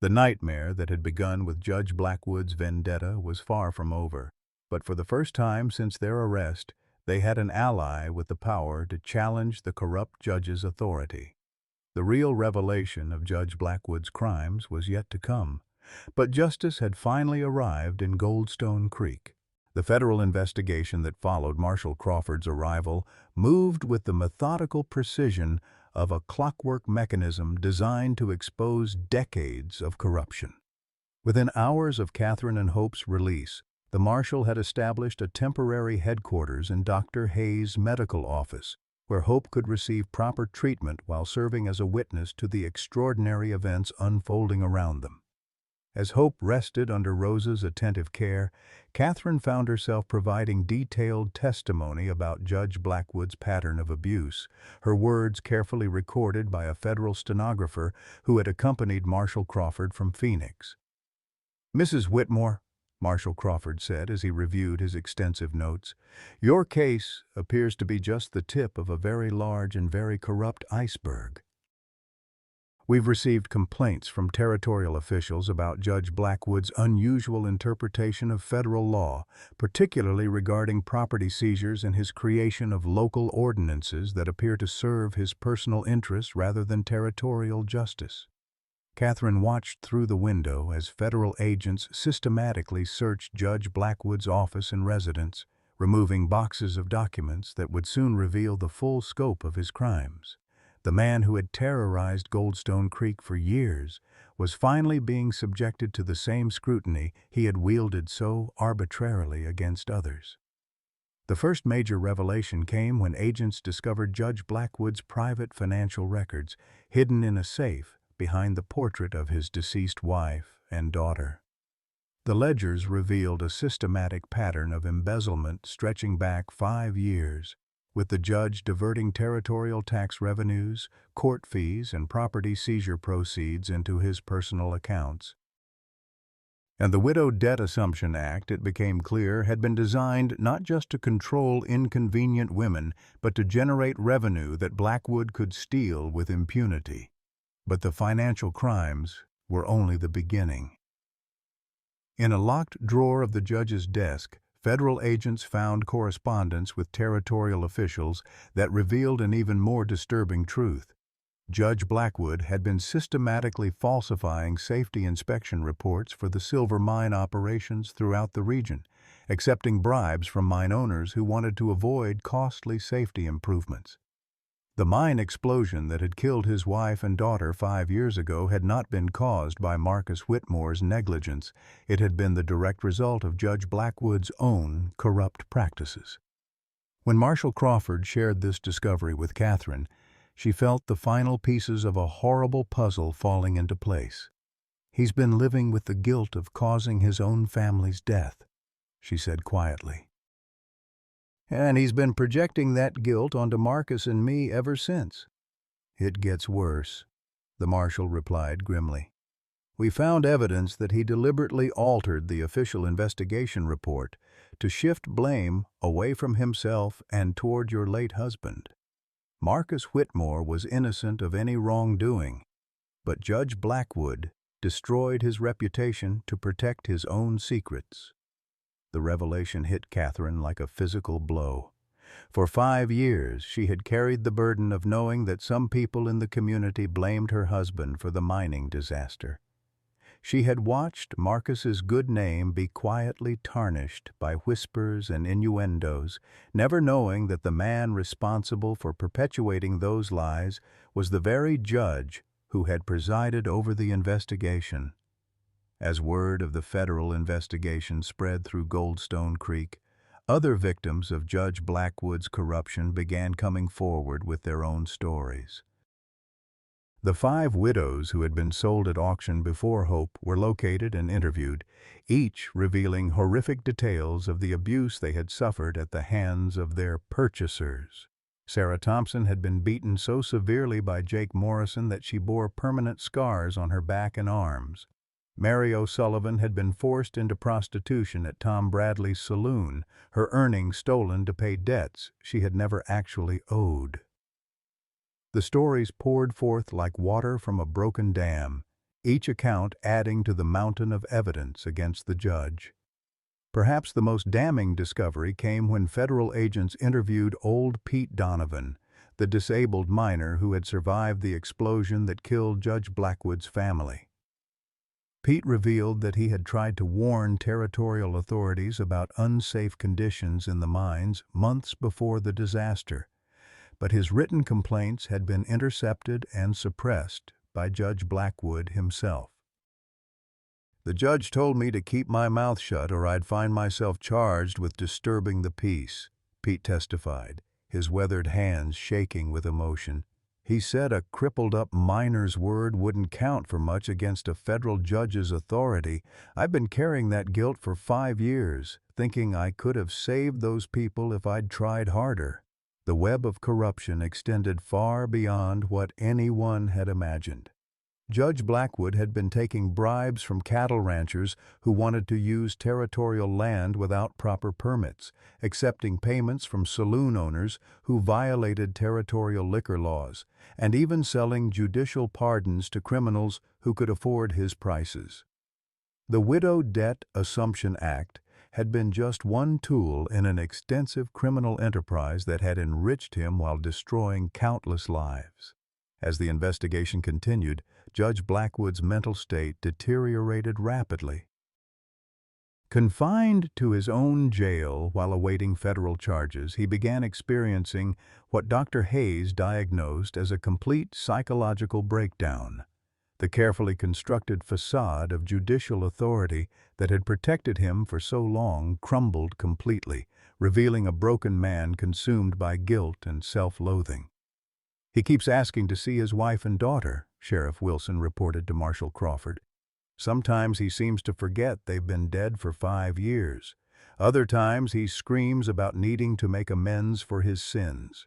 The nightmare that had begun with Judge Blackwood's vendetta was far from over, but for the first time since their arrest, they had an ally with the power to challenge the corrupt judge's authority. The real revelation of Judge Blackwood's crimes was yet to come, but justice had finally arrived in Goldstone Creek. The federal investigation that followed Marshal Crawford's arrival moved with the methodical precision of a clockwork mechanism designed to expose decades of corruption. Within hours of Catherine and Hope's release, the Marshal had established a temporary headquarters in Dr. Hayes' medical office, where Hope could receive proper treatment while serving as a witness to the extraordinary events unfolding around them. As Hope rested under Rosa's attentive care, Catherine found herself providing detailed testimony about Judge Blackwood's pattern of abuse, her words carefully recorded by a federal stenographer who had accompanied Marshal Crawford from Phoenix. "Mrs. Whitmore," Marshal Crawford said as he reviewed his extensive notes, "your case appears to be just the tip of a very large and very corrupt iceberg. We've received complaints from territorial officials about Judge Blackwood's unusual interpretation of federal law, particularly regarding property seizures and his creation of local ordinances that appear to serve his personal interests rather than territorial justice." Catherine watched through the window as federal agents systematically searched Judge Blackwood's office and residence, removing boxes of documents that would soon reveal the full scope of his crimes. The man who had terrorized Goldstone Creek for years was finally being subjected to the same scrutiny he had wielded so arbitrarily against others. The first major revelation came when agents discovered Judge Blackwood's private financial records hidden in a safe behind the portrait of his deceased wife and daughter. The ledgers revealed a systematic pattern of embezzlement stretching back 5 years, with the judge diverting territorial tax revenues, court fees, and property seizure proceeds into his personal accounts. And the Widowed Debt Assumption Act, it became clear, had been designed not just to control inconvenient women, but to generate revenue that Blackwood could steal with impunity. But the financial crimes were only the beginning. In a locked drawer of the judge's desk, federal agents found correspondence with territorial officials that revealed an even more disturbing truth. Judge Blackwood had been systematically falsifying safety inspection reports for the silver mine operations throughout the region, accepting bribes from mine owners who wanted to avoid costly safety improvements. The mine explosion that had killed his wife and daughter 5 years ago had not been caused by Marcus Whitmore's negligence. It had been the direct result of Judge Blackwood's own corrupt practices. When Marshall Crawford shared this discovery with Catherine, she felt the final pieces of a horrible puzzle falling into place. "He's been living with the guilt of causing his own family's death," she said quietly. "And he's been projecting that guilt onto Marcus and me ever since." "It gets worse," the marshal replied grimly. "We found evidence that he deliberately altered the official investigation report to shift blame away from himself and toward your late husband. Marcus Whitmore was innocent of any wrongdoing, but Judge Blackwood destroyed his reputation to protect his own secrets." The revelation hit Catherine like a physical blow. For 5 years, she had carried the burden of knowing that some people in the community blamed her husband for the mining disaster. She had watched Marcus's good name be quietly tarnished by whispers and innuendos, never knowing that the man responsible for perpetuating those lies was the very judge who had presided over the investigation. As word of the federal investigation spread through Goldstone Creek, other victims of Judge Blackwood's corruption began coming forward with their own stories. The 5 widows who had been sold at auction before Hope were located and interviewed, each revealing horrific details of the abuse they had suffered at the hands of their purchasers. Sarah Thompson had been beaten so severely by Jake Morrison that she bore permanent scars on her back and arms. Mary O'Sullivan had been forced into prostitution at Tom Bradley's saloon, her earnings stolen to pay debts she had never actually owed. The stories poured forth like water from a broken dam, each account adding to the mountain of evidence against the judge. Perhaps the most damning discovery came when federal agents interviewed old Pete Donovan, the disabled miner who had survived the explosion that killed Judge Blackwood's family. Pete revealed that he had tried to warn territorial authorities about unsafe conditions in the mines months before the disaster, but his written complaints had been intercepted and suppressed by Judge Blackwood himself. "The judge told me to keep my mouth shut or I'd find myself charged with disturbing the peace," Pete testified, his weathered hands shaking with emotion. "He said a crippled-up miner's word wouldn't count for much against a federal judge's authority. I've been carrying that guilt for 5 years, thinking I could have saved those people if I'd tried harder." The web of corruption extended far beyond what anyone had imagined. Judge Blackwood had been taking bribes from cattle ranchers who wanted to use territorial land without proper permits, accepting payments from saloon owners who violated territorial liquor laws, and even selling judicial pardons to criminals who could afford his prices. The Widow Debt Assumption Act had been just one tool in an extensive criminal enterprise that had enriched him while destroying countless lives. As the investigation continued, Judge Blackwood's mental state deteriorated rapidly. Confined to his own jail while awaiting federal charges, he began experiencing what Dr. Hayes diagnosed as a complete psychological breakdown. The carefully constructed facade of judicial authority that had protected him for so long crumbled completely, revealing a broken man consumed by guilt and self-loathing. "He keeps asking to see his wife and daughter," Sheriff Wilson reported to Marshall Crawford. "Sometimes he seems to forget they've been dead for 5 years. Other times he screams about needing to make amends for his sins."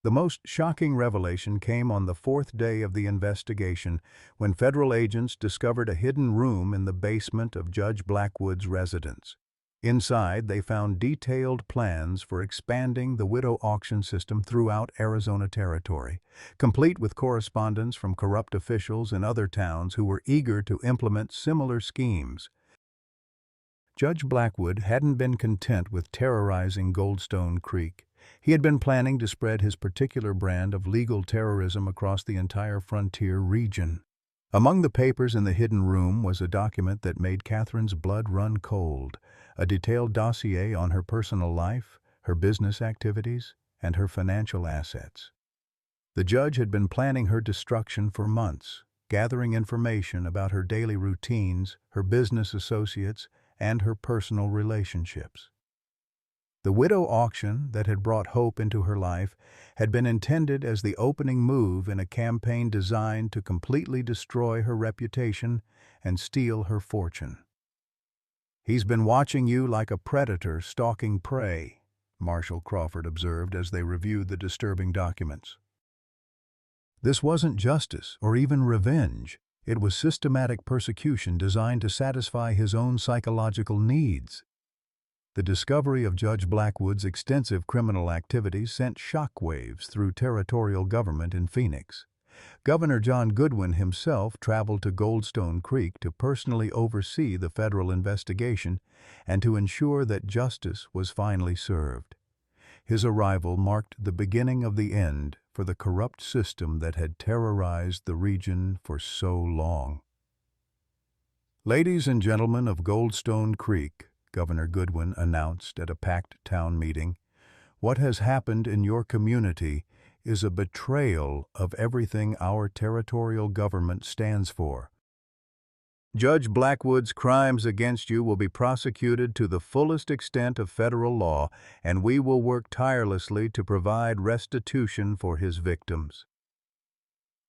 The most shocking revelation came on the 4th day of the investigation when federal agents discovered a hidden room in the basement of Judge Blackwood's residence. Inside, they found detailed plans for expanding the widow auction system throughout Arizona Territory, complete with correspondence from corrupt officials in other towns who were eager to implement similar schemes. Judge Blackwood hadn't been content with terrorizing Goldstone Creek. He had been planning to spread his particular brand of legal terrorism across the entire frontier region. Among the papers in the hidden room was a document that made Catherine's blood run cold, a detailed dossier on her personal life, her business activities, and her financial assets. The judge had been planning her destruction for months, gathering information about her daily routines, her business associates, and her personal relationships. The widow auction that had brought hope into her life had been intended as the opening move in a campaign designed to completely destroy her reputation and steal her fortune. "He's been watching you like a predator stalking prey," Marshall Crawford observed as they reviewed the disturbing documents. This wasn't justice or even revenge. It was systematic persecution designed to satisfy his own psychological needs. The discovery of Judge Blackwood's extensive criminal activities sent shockwaves through territorial government in Phoenix. Governor John Goodwin himself traveled to Goldstone Creek to personally oversee the federal investigation and to ensure that justice was finally served. His arrival marked the beginning of the end for the corrupt system that had terrorized the region for so long. "Ladies and gentlemen of Goldstone Creek," Governor Goodwin announced at a packed town meeting, "what has happened in your community is a betrayal of everything our territorial government stands for. Judge Blackwood's crimes against you will be prosecuted to the fullest extent of federal law, and we will work tirelessly to provide restitution for his victims."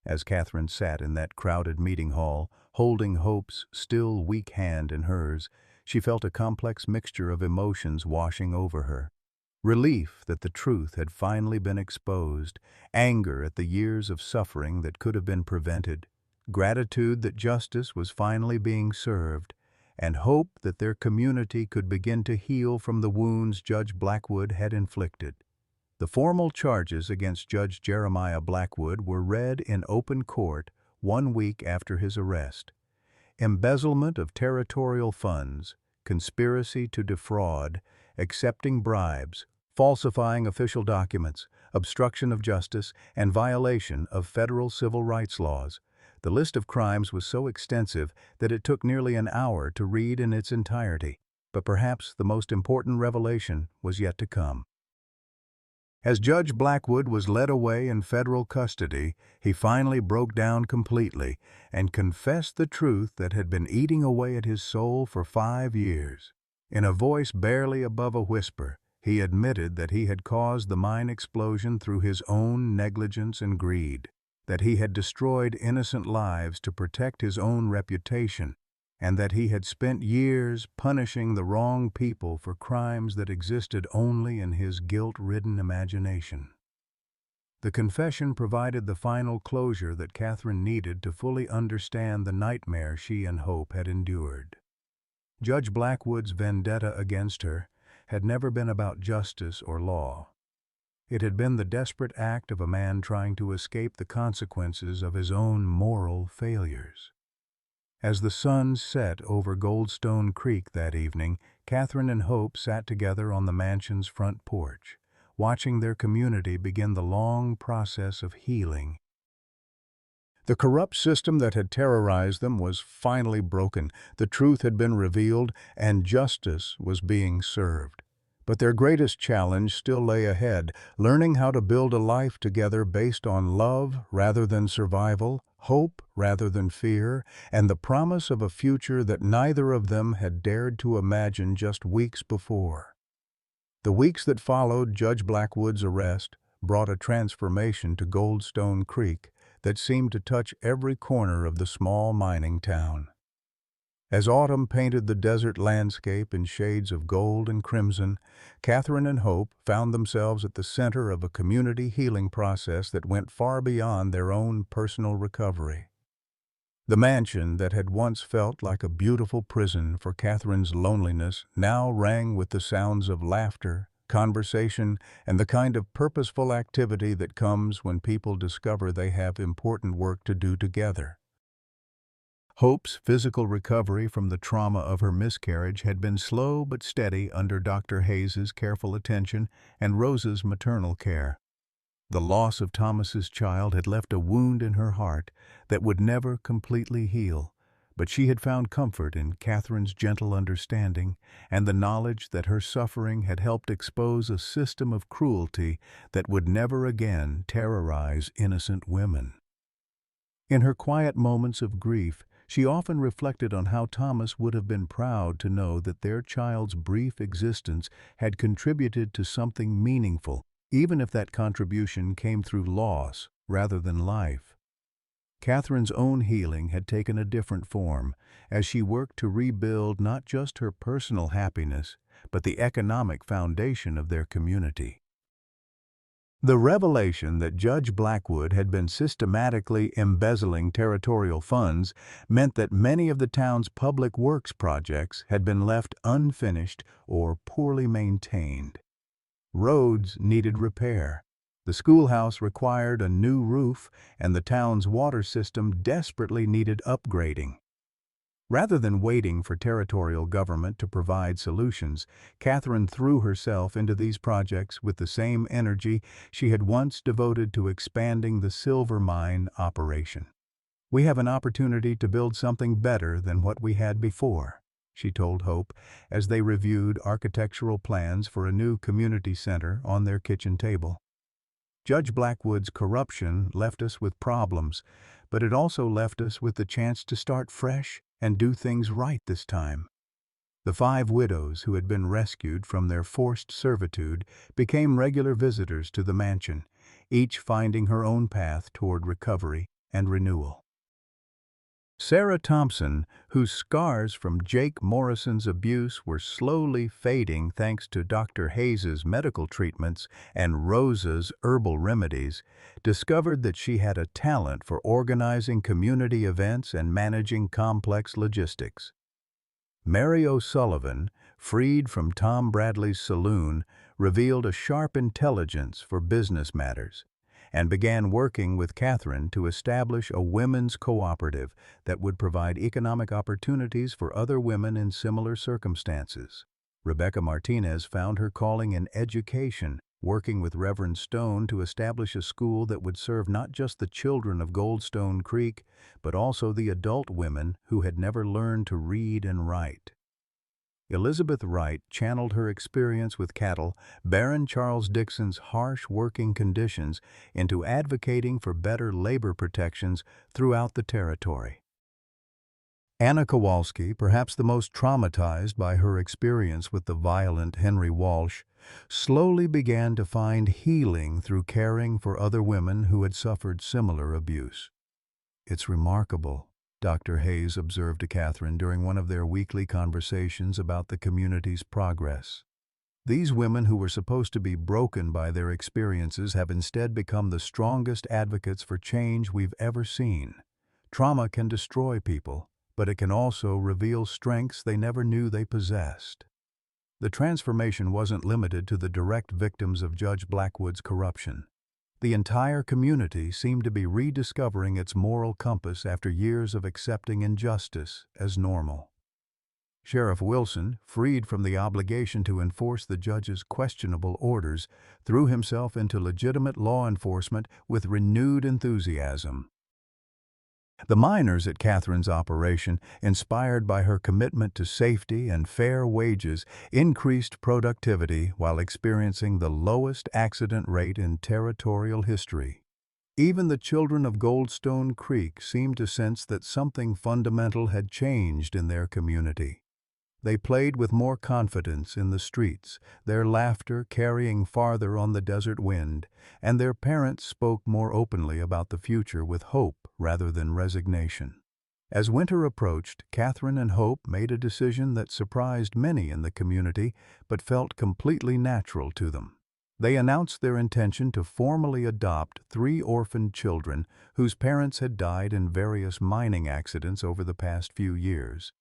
As Catherine sat in that crowded meeting hall, holding Hope's still weak hand in hers, she felt a complex mixture of emotions washing over her. Relief that the truth had finally been exposed, anger at the years of suffering that could have been prevented, gratitude that justice was finally being served, and hope that their community could begin to heal from the wounds Judge Blackwood had inflicted. The formal charges against Judge Jeremiah Blackwood were read in open court 1 week after his arrest. Embezzlement of territorial funds, conspiracy to defraud, accepting bribes, falsifying official documents, obstruction of justice, and violation of federal civil rights laws. The list of crimes was so extensive that it took nearly an hour to read in its entirety, but perhaps the most important revelation was yet to come. As Judge Blackwood was led away in federal custody, he finally broke down completely and confessed the truth that had been eating away at his soul for 5 years. In a voice barely above a whisper, he admitted that he had caused the mine explosion through his own negligence and greed, that he had destroyed innocent lives to protect his own reputation, and that he had spent years punishing the wrong people for crimes that existed only in his guilt-ridden imagination. The confession provided the final closure that Catherine needed to fully understand the nightmare she and Hope had endured. Judge Blackwood's vendetta against her had never been about justice or law. It had been the desperate act of a man trying to escape the consequences of his own moral failures. As the sun set over Goldstone Creek that evening, Catherine and Hope sat together on the mansion's front porch, watching their community begin the long process of healing. The corrupt system that had terrorized them was finally broken, the truth had been revealed, and justice was being served. But their greatest challenge still lay ahead, learning how to build a life together based on love rather than survival, hope rather than fear, and the promise of a future that neither of them had dared to imagine just weeks before. The weeks that followed Judge Blackwood's arrest brought a transformation to Goldstone Creek that seemed to touch every corner of the small mining town. As autumn painted the desert landscape in shades of gold and crimson, Catherine and Hope found themselves at the center of a community healing process that went far beyond their own personal recovery. The mansion that had once felt like a beautiful prison for Catherine's loneliness now rang with the sounds of laughter, conversation, and the kind of purposeful activity that comes when people discover they have important work to do together. Hope's physical recovery from the trauma of her miscarriage had been slow but steady under Dr. Hayes's careful attention and Rose's maternal care. The loss of Thomas's child had left a wound in her heart that would never completely heal, but she had found comfort in Catherine's gentle understanding and the knowledge that her suffering had helped expose a system of cruelty that would never again terrorize innocent women. In her quiet moments of grief, she often reflected on how Thomas would have been proud to know that their child's brief existence had contributed to something meaningful, even if that contribution came through loss rather than life. Catherine's own healing had taken a different form as she worked to rebuild not just her personal happiness, but the economic foundation of their community. The revelation that Judge Blackwood had been systematically embezzling territorial funds meant that many of the town's public works projects had been left unfinished or poorly maintained. Roads needed repair, the schoolhouse required a new roof, and the town's water system desperately needed upgrading. Rather than waiting for territorial government to provide solutions, Catherine threw herself into these projects with the same energy she had once devoted to expanding the silver mine operation. "We have an opportunity to build something better than what we had before," she told Hope as they reviewed architectural plans for a new community center on their kitchen table. "Judge Blackwood's corruption left us with problems, but it also left us with the chance to start fresh and do things right this time." The 5 widows who had been rescued from their forced servitude became regular visitors to the mansion, each finding her own path toward recovery and renewal. Sarah Thompson, whose scars from Jake Morrison's abuse were slowly fading thanks to Dr. Hayes's medical treatments and Rosa's herbal remedies, discovered that she had a talent for organizing community events and managing complex logistics. Mary O'Sullivan, freed from Tom Bradley's saloon, revealed a sharp intelligence for business matters and began working with Catherine to establish a women's cooperative that would provide economic opportunities for other women in similar circumstances. Rebecca Martinez found her calling in education, working with Reverend Stone to establish a school that would serve not just the children of Goldstone Creek, but also the adult women who had never learned to read and write. Elizabeth Wright channeled her experience with cattle, Baron Charles Dixon's harsh working conditions, into advocating for better labor protections throughout the territory. Anna Kowalski, perhaps the most traumatized by her experience with the violent Henry Walsh, slowly began to find healing through caring for other women who had suffered similar abuse. "It's remarkable," Dr. Hayes observed to Catherine during one of their weekly conversations about the community's progress. "These women who were supposed to be broken by their experiences have instead become the strongest advocates for change we've ever seen. Trauma can destroy people, but it can also reveal strengths they never knew they possessed." The transformation wasn't limited to the direct victims of Judge Blackwood's corruption. The entire community seemed to be rediscovering its moral compass after years of accepting injustice as normal. Sheriff Wilson, freed from the obligation to enforce the judge's questionable orders, threw himself into legitimate law enforcement with renewed enthusiasm. The miners at Catherine's operation, inspired by her commitment to safety and fair wages, increased productivity while experiencing the lowest accident rate in territorial history. Even the children of Goldstone Creek seemed to sense that something fundamental had changed in their community. They played with more confidence in the streets, their laughter carrying farther on the desert wind, and their parents spoke more openly about the future with hope rather than resignation. As winter approached, Catherine and Hope made a decision that surprised many in the community but felt completely natural to them. They announced their intention to formally adopt 3 orphaned children whose parents had died in various mining accidents over the past few years.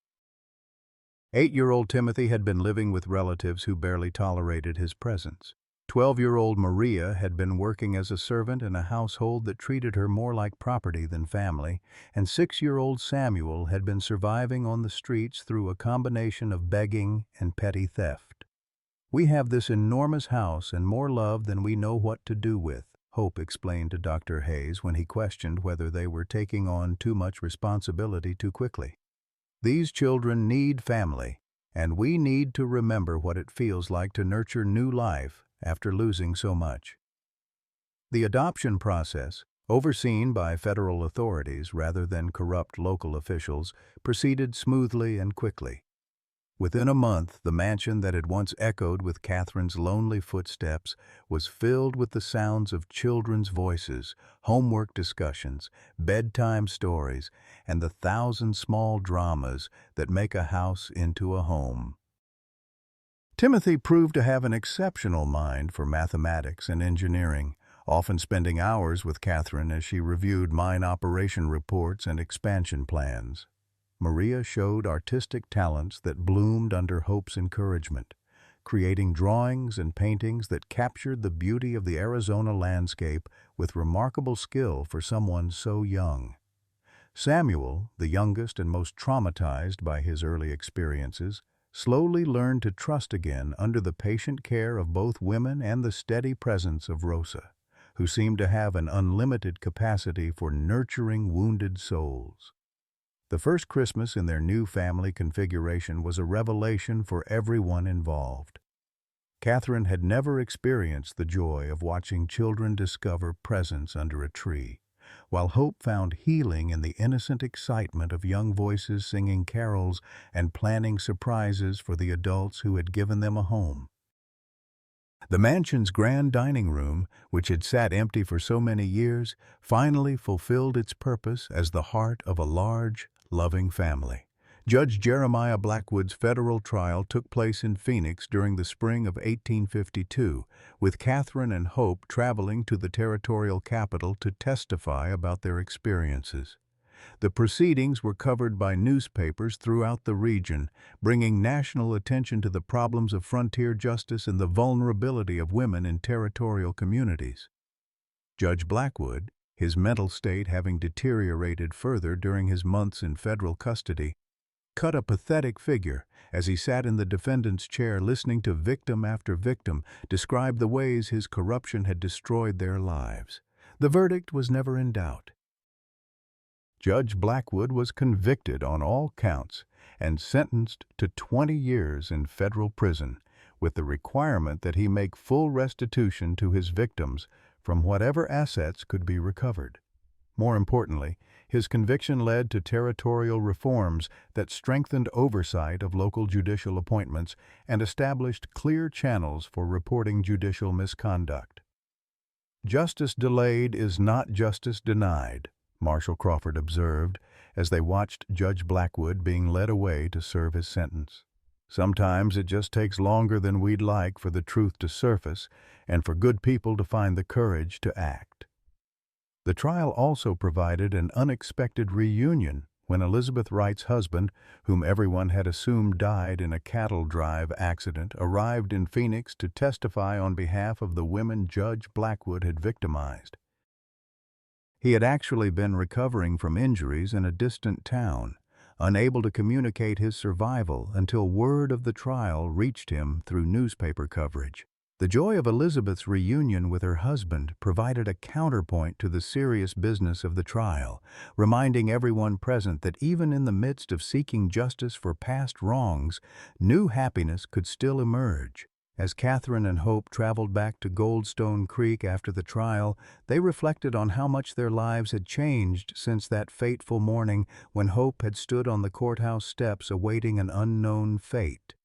8-year-old Timothy had been living with relatives who barely tolerated his presence. 12-year-old Maria had been working as a servant in a household that treated her more like property than family, and 6-year-old Samuel had been surviving on the streets through a combination of begging and petty theft. "We have this enormous house and more love than we know what to do with," Hope explained to Dr. Hayes when he questioned whether they were taking on too much responsibility too quickly. "These children need family, and we need to remember what it feels like to nurture new life after losing so much." The adoption process, overseen by federal authorities rather than corrupt local officials, proceeded smoothly and quickly. Within a month, the mansion that had once echoed with Catherine's lonely footsteps was filled with the sounds of children's voices, homework discussions, bedtime stories, and the 1,000 small dramas that make a house into a home. Timothy proved to have an exceptional mind for mathematics and engineering, often spending hours with Catherine as she reviewed mine operation reports and expansion plans. Maria showed artistic talents that bloomed under Hope's encouragement, creating drawings and paintings that captured the beauty of the Arizona landscape with remarkable skill for someone so young. Samuel, the youngest and most traumatized by his early experiences, slowly learned to trust again under the patient care of both women and the steady presence of Rosa, who seemed to have an unlimited capacity for nurturing wounded souls. The first Christmas in their new family configuration was a revelation for everyone involved. Catherine had never experienced the joy of watching children discover presents under a tree, while Hope found healing in the innocent excitement of young voices singing carols and planning surprises for the adults who had given them a home. The mansion's grand dining room, which had sat empty for so many years, finally fulfilled its purpose as the heart of a large, loving family. Judge Jeremiah Blackwood's federal trial took place in Phoenix during the spring of 1852, with Catherine and Hope traveling to the territorial capital to testify about their experiences. The proceedings were covered by newspapers throughout the region, bringing national attention to the problems of frontier justice and the vulnerability of women in territorial communities. Judge Blackwood, his mental state having deteriorated further during his months in federal custody, cut a pathetic figure as he sat in the defendant's chair listening to victim after victim describe the ways his corruption had destroyed their lives. The verdict was never in doubt. Judge Blackwood was convicted on all counts and sentenced to 20 years in federal prison, with the requirement that he make full restitution to his victims from whatever assets could be recovered. More importantly, his conviction led to territorial reforms that strengthened oversight of local judicial appointments and established clear channels for reporting judicial misconduct. "Justice delayed is not justice denied," Marshall Crawford observed as they watched Judge Blackwood being led away to serve his sentence. "Sometimes it just takes longer than we'd like for the truth to surface and for good people to find the courage to act." The trial also provided an unexpected reunion when Elizabeth Wright's husband, whom everyone had assumed died in a cattle drive accident, arrived in Phoenix to testify on behalf of the women Judge Blackwood had victimized. He had actually been recovering from injuries in a distant town, unable to communicate his survival until word of the trial reached him through newspaper coverage. The joy of Elizabeth's reunion with her husband provided a counterpoint to the serious business of the trial, reminding everyone present that even in the midst of seeking justice for past wrongs, new happiness could still emerge. As Catherine and Hope traveled back to Goldstone Creek after the trial, they reflected on how much their lives had changed since that fateful morning when Hope had stood on the courthouse steps awaiting an unknown fate.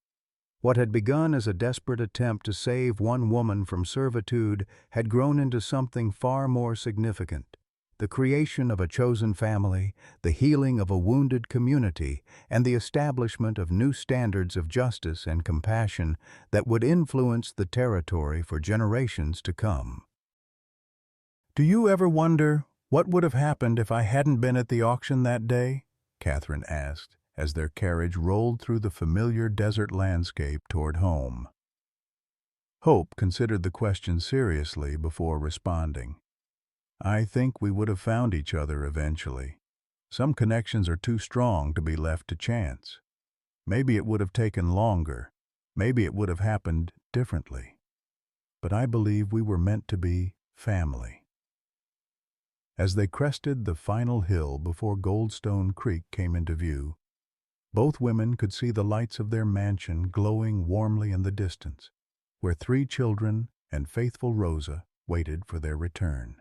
What had begun as a desperate attempt to save one woman from servitude had grown into something far more significant: the creation of a chosen family, the healing of a wounded community, and the establishment of new standards of justice and compassion that would influence the territory for generations to come. "Do you ever wonder what would have happened if I hadn't been at the auction that day?" Catherine asked, as their carriage rolled through the familiar desert landscape toward home. Hope considered the question seriously before responding. "I think we would have found each other eventually. Some connections are too strong to be left to chance. Maybe it would have taken longer. Maybe it would have happened differently. But I believe we were meant to be family." As they crested the final hill before Goldstone Creek came into view, both women could see the lights of their mansion glowing warmly in the distance, where 3 children and faithful Rosa waited for their return.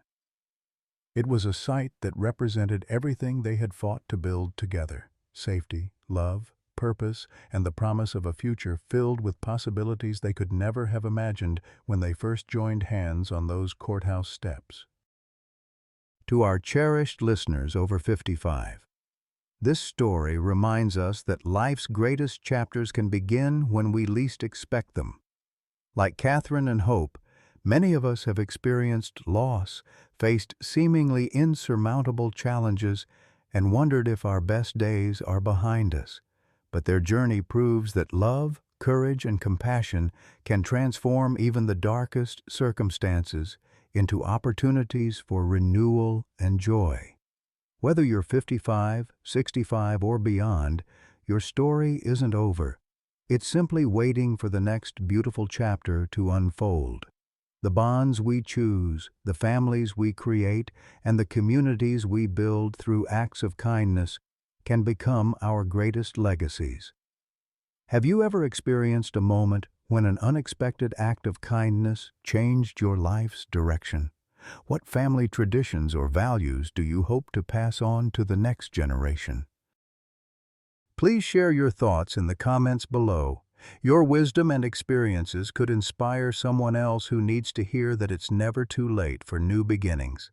It was a sight that represented everything they had fought to build together: safety, love, purpose, and the promise of a future filled with possibilities they could never have imagined when they first joined hands on those courthouse steps. To our cherished listeners over 55, this story reminds us that life's greatest chapters can begin when we least expect them. Like Catherine and Hope, many of us have experienced loss, faced seemingly insurmountable challenges, and wondered if our best days are behind us. But their journey proves that love, courage, and compassion can transform even the darkest circumstances into opportunities for renewal and joy. Whether you're 55, 65, or beyond, your story isn't over. It's simply waiting for the next beautiful chapter to unfold. The bonds we choose, the families we create, and the communities we build through acts of kindness can become our greatest legacies. Have you ever experienced a moment when an unexpected act of kindness changed your life's direction? What family traditions or values do you hope to pass on to the next generation? Please share your thoughts in the comments below. Your wisdom and experiences could inspire someone else who needs to hear that it's never too late for new beginnings.